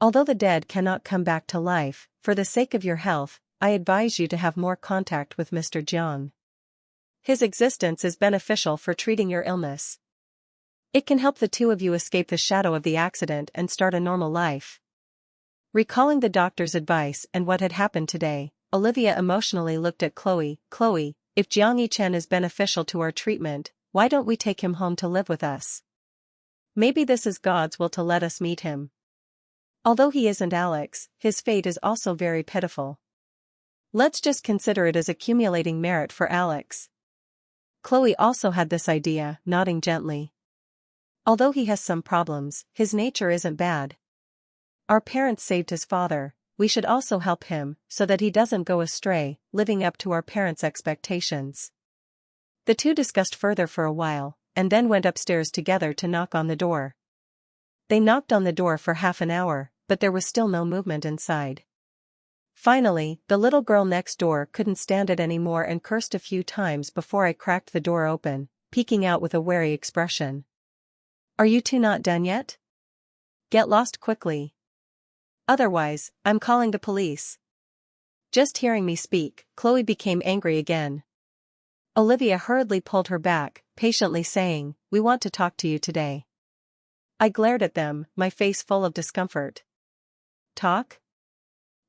Although the dead cannot come back to life, for the sake of your health, I advise you to have more contact with Mr. Jeong. His existence is beneficial for treating your illness. It can help the two of you escape the shadow of the accident and start a normal life. Recalling the doctor's advice and what had happened today, Olivia emotionally looked at Chloe. Chloe, if Jeong Yi-chen is beneficial to our treatment, why don't we take him home to live with us? Maybe this is God's will to let us meet him. Although he isn't Alex, his fate is also very pitiful. Let's just consider it as accumulating merit for Alex. Chloe also had this idea, nodding gently. Although he has some problems, his nature isn't bad. Our parents saved his father, we should also help him, so that he doesn't go astray, living up to our parents' expectations. The two discussed further for a while, and then went upstairs together to knock on the door. They knocked on the door for half an hour, but there was still no movement inside. Finally, the little girl next door couldn't stand it anymore and cursed a few times before I cracked the door open, peeking out with a wary expression. Are you two not done yet? Get lost quickly. Otherwise, I'm calling the police. Just hearing me speak, Chloe became angry again. Olivia hurriedly pulled her back, patiently saying, We want to talk to you today. I glared at them, my face full of discomfort. Talk?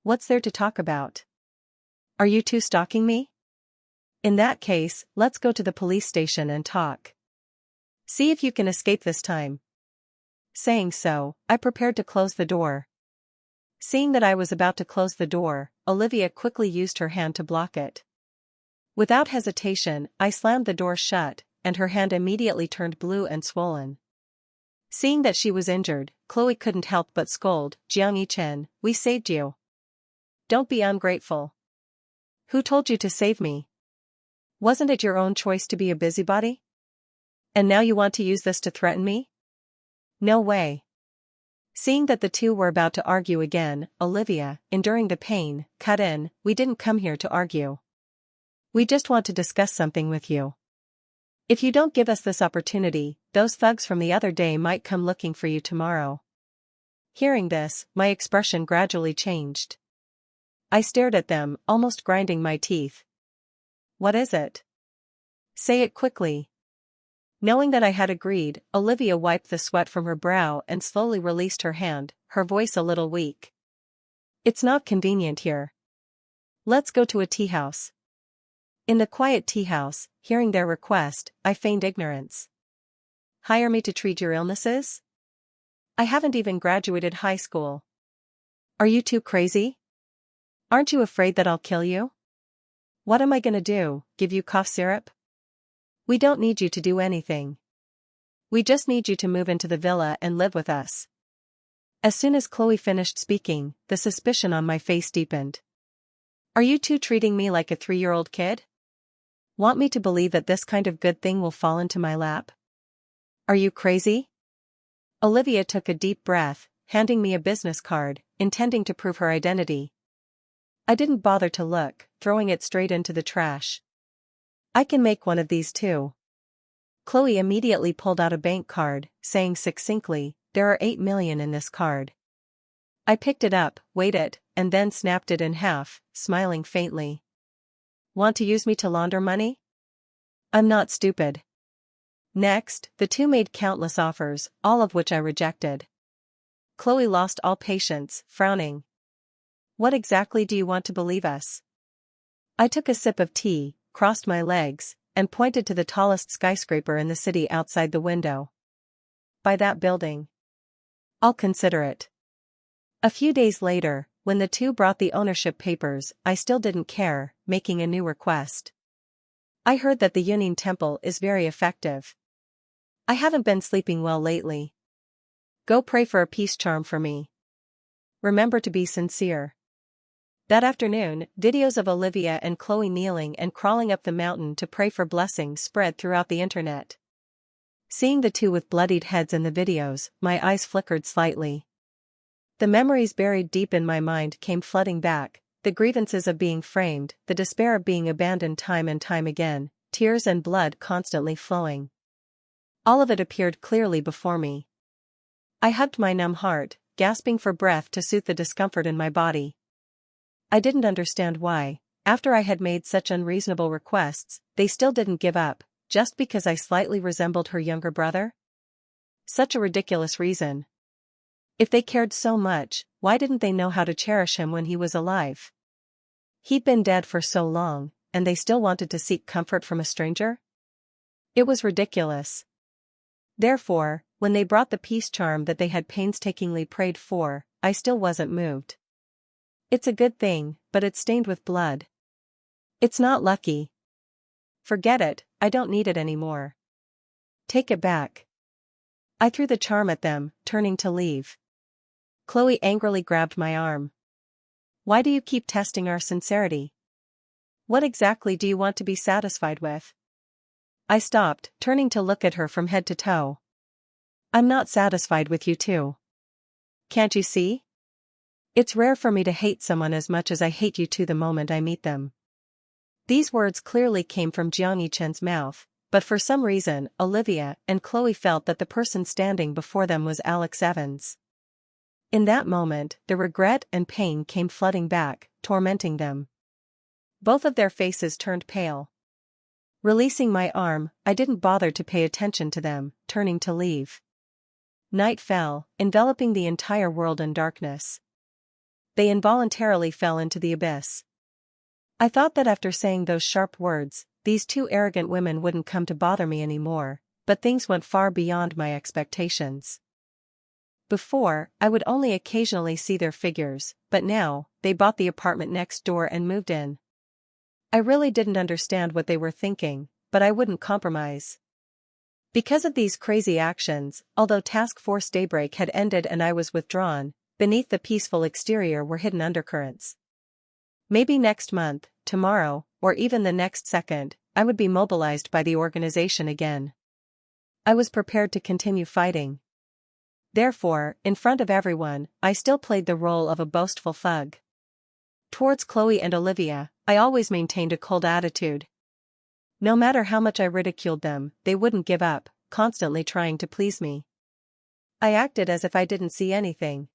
What's there to talk about? Are you two stalking me? In that case, let's go to the police station and talk. See if you can escape this time. Saying so, I prepared to close the door. Seeing that I was about to close the door, Olivia quickly used her hand to block it. Without hesitation, I slammed the door shut, and her hand immediately turned blue and swollen. Seeing that she was injured, Chloe couldn't help but scold, Jeong Yi-chen, we saved you. Don't be ungrateful. Who told you to save me? Wasn't it your own choice to be a busybody? And now you want to use this to threaten me? No way. Seeing that the two were about to argue again, Olivia, enduring the pain, cut in, We didn't come here to argue. We just want to discuss something with you. If you don't give us this opportunity, those thugs from the other day might come looking for you tomorrow. Hearing this, my expression gradually changed. I stared at them, almost grinding my teeth. What is it? Say it quickly. Knowing that I had agreed, Olivia wiped the sweat from her brow and slowly released her hand, her voice a little weak. It's not convenient here. Let's go to a tea house. In the quiet tea house, hearing their request, I feigned ignorance. Hire me to treat your illnesses? I haven't even graduated high school. Are you two crazy? Aren't you afraid that I'll kill you? What am I gonna do, give you cough syrup? We don't need you to do anything. We just need you to move into the villa and live with us. As soon as Chloe finished speaking, the suspicion on my face deepened. Are you two treating me like a 3-year-old kid? Want me to believe that this kind of good thing will fall into my lap? Are you crazy? Olivia took a deep breath, handing me a business card, intending to prove her identity. I didn't bother to look, throwing it straight into the trash. I can make one of these too. Chloe immediately pulled out a bank card, saying succinctly, "There are 8 million in this card." I picked it up, weighed it, and then snapped it in half, smiling faintly. Want to use me to launder money? I'm not stupid. Next, the two made countless offers, all of which I rejected. Chloe lost all patience, frowning. What exactly do you want to believe us? I took a sip of tea, crossed my legs, and pointed to the tallest skyscraper in the city outside the window. By that building. I'll consider it. A few days later, when the two brought the ownership papers, I still didn't care, making a new request. I heard that the Yunin temple is very effective. I haven't been sleeping well lately. Go pray for a peace charm for me. Remember to be sincere. That afternoon, videos of Olivia and Chloe kneeling and crawling up the mountain to pray for blessings spread throughout the internet. Seeing the two with bloodied heads in the videos, my eyes flickered slightly. The memories buried deep in my mind came flooding back, the grievances of being framed, the despair of being abandoned time and time again, tears and blood constantly flowing. All of it appeared clearly before me. I hugged my numb heart, gasping for breath to soothe the discomfort in my body. I didn't understand why, after I had made such unreasonable requests, they still didn't give up, just because I slightly resembled her younger brother? Such a ridiculous reason. If they cared so much, why didn't they know how to cherish him when he was alive? He'd been dead for so long, and they still wanted to seek comfort from a stranger? It was ridiculous. Therefore, when they brought the peace charm that they had painstakingly prayed for, I still wasn't moved. It's a good thing, but it's stained with blood. It's not lucky. Forget it, I don't need it anymore. Take it back. I threw the charm at them, turning to leave. Chloe angrily grabbed my arm. Why do you keep testing our sincerity? What exactly do you want to be satisfied with? I stopped, turning to look at her from head to toe. I'm not satisfied with you two. Can't you see? It's rare for me to hate someone as much as I hate you two the moment I meet them. These words clearly came from Jiang Yichen's mouth, but for some reason, Olivia and Chloe felt that the person standing before them was Alex Evans. In that moment, the regret and pain came flooding back, tormenting them. Both of their faces turned pale. Releasing my arm, I didn't bother to pay attention to them, turning to leave. Night fell, enveloping the entire world in darkness. They involuntarily fell into the abyss. I thought that after saying those sharp words, these two arrogant women wouldn't come to bother me anymore, but things went far beyond my expectations. Before, I would only occasionally see their figures, but now, they bought the apartment next door and moved in. I really didn't understand what they were thinking, but I wouldn't compromise. Because of these crazy actions, although Task Force Daybreak had ended and I was withdrawn, beneath the peaceful exterior were hidden undercurrents. Maybe next month, tomorrow, or even the next second, I would be mobilized by the organization again. I was prepared to continue fighting. Therefore, in front of everyone, I still played the role of a boastful thug. Towards Chloe and Olivia, I always maintained a cold attitude. No matter how much I ridiculed them, they wouldn't give up, constantly trying to please me. I acted as if I didn't see anything.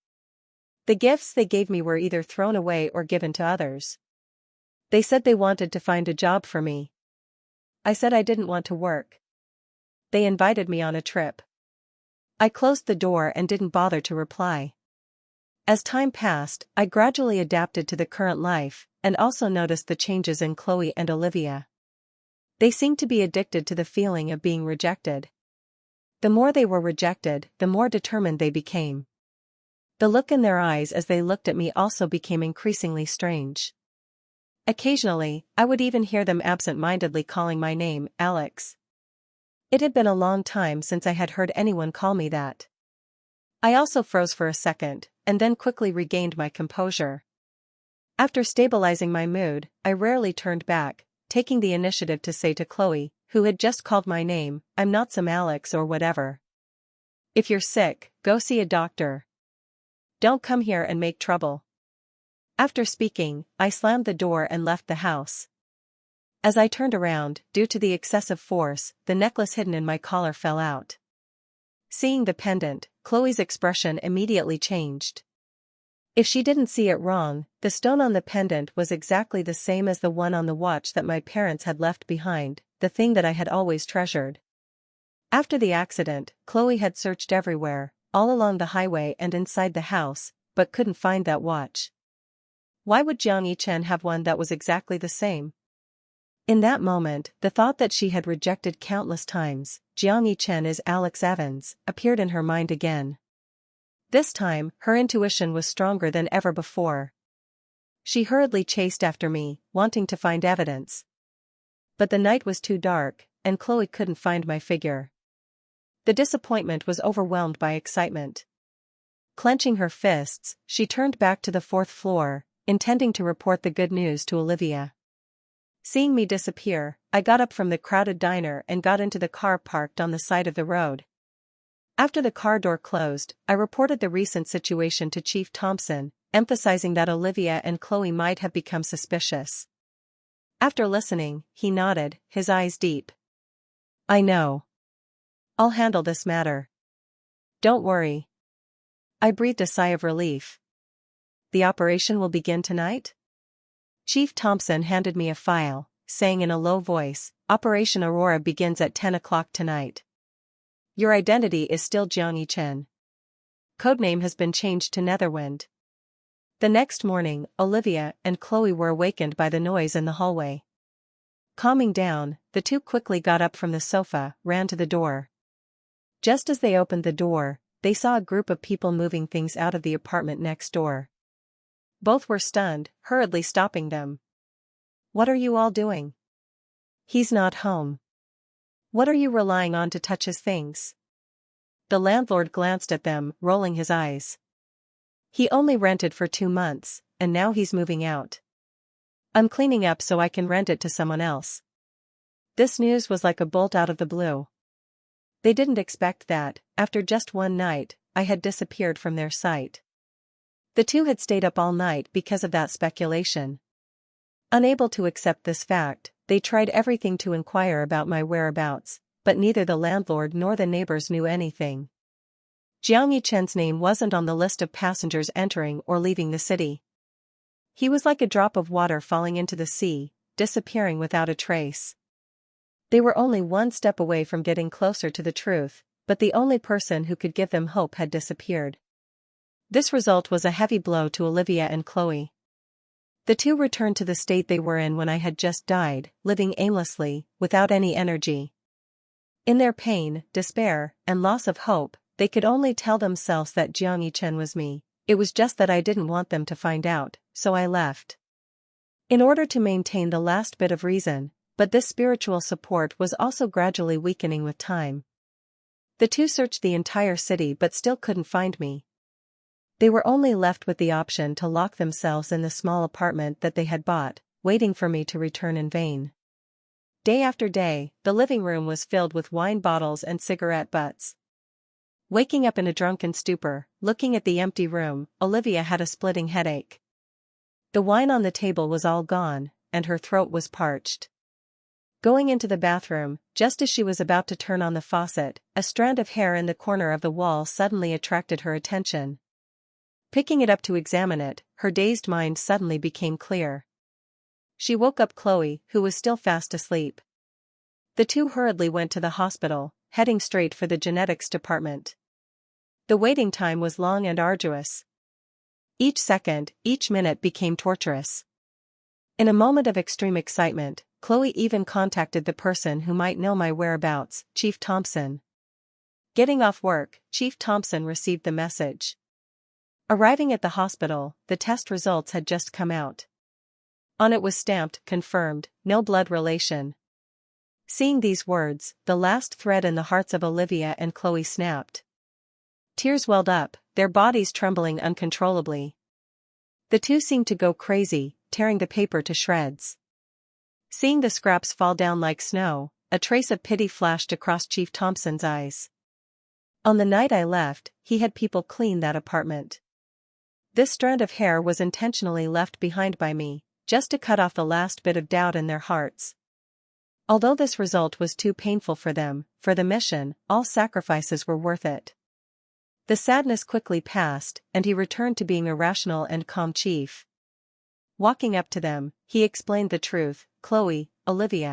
The gifts they gave me were either thrown away or given to others. They said they wanted to find a job for me. I said I didn't want to work. They invited me on a trip. I closed the door and didn't bother to reply. As time passed, I gradually adapted to the current life, and also noticed the changes in Chloe and Olivia. They seemed to be addicted to the feeling of being rejected. The more they were rejected, the more determined they became. The look in their eyes as they looked at me also became increasingly strange. Occasionally, I would even hear them absent-mindedly calling my name, Alex. It had been a long time since I had heard anyone call me that. I also froze for a second, and then quickly regained my composure. After stabilizing my mood, I rarely turned back, taking the initiative to say to Chloe, who had just called my name, "I'm not some Alex or whatever. If you're sick, go see a doctor. Don't come here and make trouble." After speaking, I slammed the door and left the house. As I turned around, due to the excessive force, the necklace hidden in my collar fell out. Seeing the pendant, Chloe's expression immediately changed. If she didn't see it wrong, the stone on the pendant was exactly the same as the one on the watch that my parents had left behind, the thing that I had always treasured. After the accident, Chloe had searched everywhere, all along the highway and inside the house, but couldn't find that watch. Why would Jiang Yichen have one that was exactly the same? In that moment, the thought that she had rejected countless times, Jiang Yichen is Alex Evans, appeared in her mind again. This time, her intuition was stronger than ever before. She hurriedly chased after me, wanting to find evidence. But the night was too dark, and Chloe couldn't find my figure. The disappointment was overwhelmed by excitement. Clenching her fists, she turned back to the 4th floor, intending to report the good news to Olivia. Seeing me disappear, I got up from the crowded diner and got into the car parked on the side of the road. After the car door closed, I reported the recent situation to Chief Thompson, emphasizing that Olivia and Chloe might have become suspicious. After listening, he nodded, his eyes deep. "I know. I'll handle this matter. Don't worry." I breathed a sigh of relief. "The operation will begin tonight?" Chief Thompson handed me a file, saying in a low voice, "Operation Aurora begins at 10 o'clock tonight. Your identity is still Jiang Yichen. Codename has been changed to Netherwind." The next morning, Olivia and Chloe were awakened by the noise in the hallway. Calming down, the two quickly got up from the sofa, ran to the door. Just as they opened the door, they saw a group of people moving things out of the apartment next door. Both were stunned, hurriedly stopping them. "What are you all doing? He's not home. What are you relying on to touch his things?" The landlord glanced at them, rolling his eyes. "He only rented for 2 months, and now he's moving out. I'm cleaning up so I can rent it to someone else." This news was like a bolt out of the blue. They didn't expect that, after just one night, I had disappeared from their sight. The two had stayed up all night because of that speculation. Unable to accept this fact, they tried everything to inquire about my whereabouts, but neither the landlord nor the neighbors knew anything. Jiang Yichen's name wasn't on the list of passengers entering or leaving the city. He was like a drop of water falling into the sea, disappearing without a trace. They were only one step away from getting closer to the truth, but the only person who could give them hope had disappeared. This result was a heavy blow to Olivia and Chloe. The two returned to the state they were in when I had just died, living aimlessly, without any energy. In their pain, despair, and loss of hope, they could only tell themselves that Jiang Yichen was me. It was just that I didn't want them to find out, so I left. In order to maintain the last bit of reason, but this spiritual support was also gradually weakening with time. The two searched the entire city but still couldn't find me. They were only left with the option to lock themselves in the small apartment that they had bought, waiting for me to return in vain. Day after day, the living room was filled with wine bottles and cigarette butts. Waking up in a drunken stupor, looking at the empty room, Olivia had a splitting headache. The wine on the table was all gone, and her throat was parched. Going into the bathroom, just as she was about to turn on the faucet, a strand of hair in the corner of the wall suddenly attracted her attention. Picking it up to examine it, her dazed mind suddenly became clear. She woke up Chloe, who was still fast asleep. The two hurriedly went to the hospital, heading straight for the genetics department. The waiting time was long and arduous. Each second, each minute became torturous. In a moment of extreme excitement, Chloe even contacted the person who might know my whereabouts, Chief Thompson. Getting off work, Chief Thompson received the message. Arriving at the hospital, the test results had just come out. On it was stamped, "Confirmed, no blood relation." Seeing these words, the last thread in the hearts of Olivia and Chloe snapped. Tears welled up, their bodies trembling uncontrollably. The two seemed to go crazy, tearing the paper to shreds. Seeing the scraps fall down like snow, a trace of pity flashed across Chief Thompson's eyes. On the night I left, he had people clean that apartment. This strand of hair was intentionally left behind by me, just to cut off the last bit of doubt in their hearts. Although this result was too painful for them, for the mission, all sacrifices were worth it. The sadness quickly passed, and he returned to being a rational and calm chief. Walking up to them, he explained the truth. Chloe, Olivia,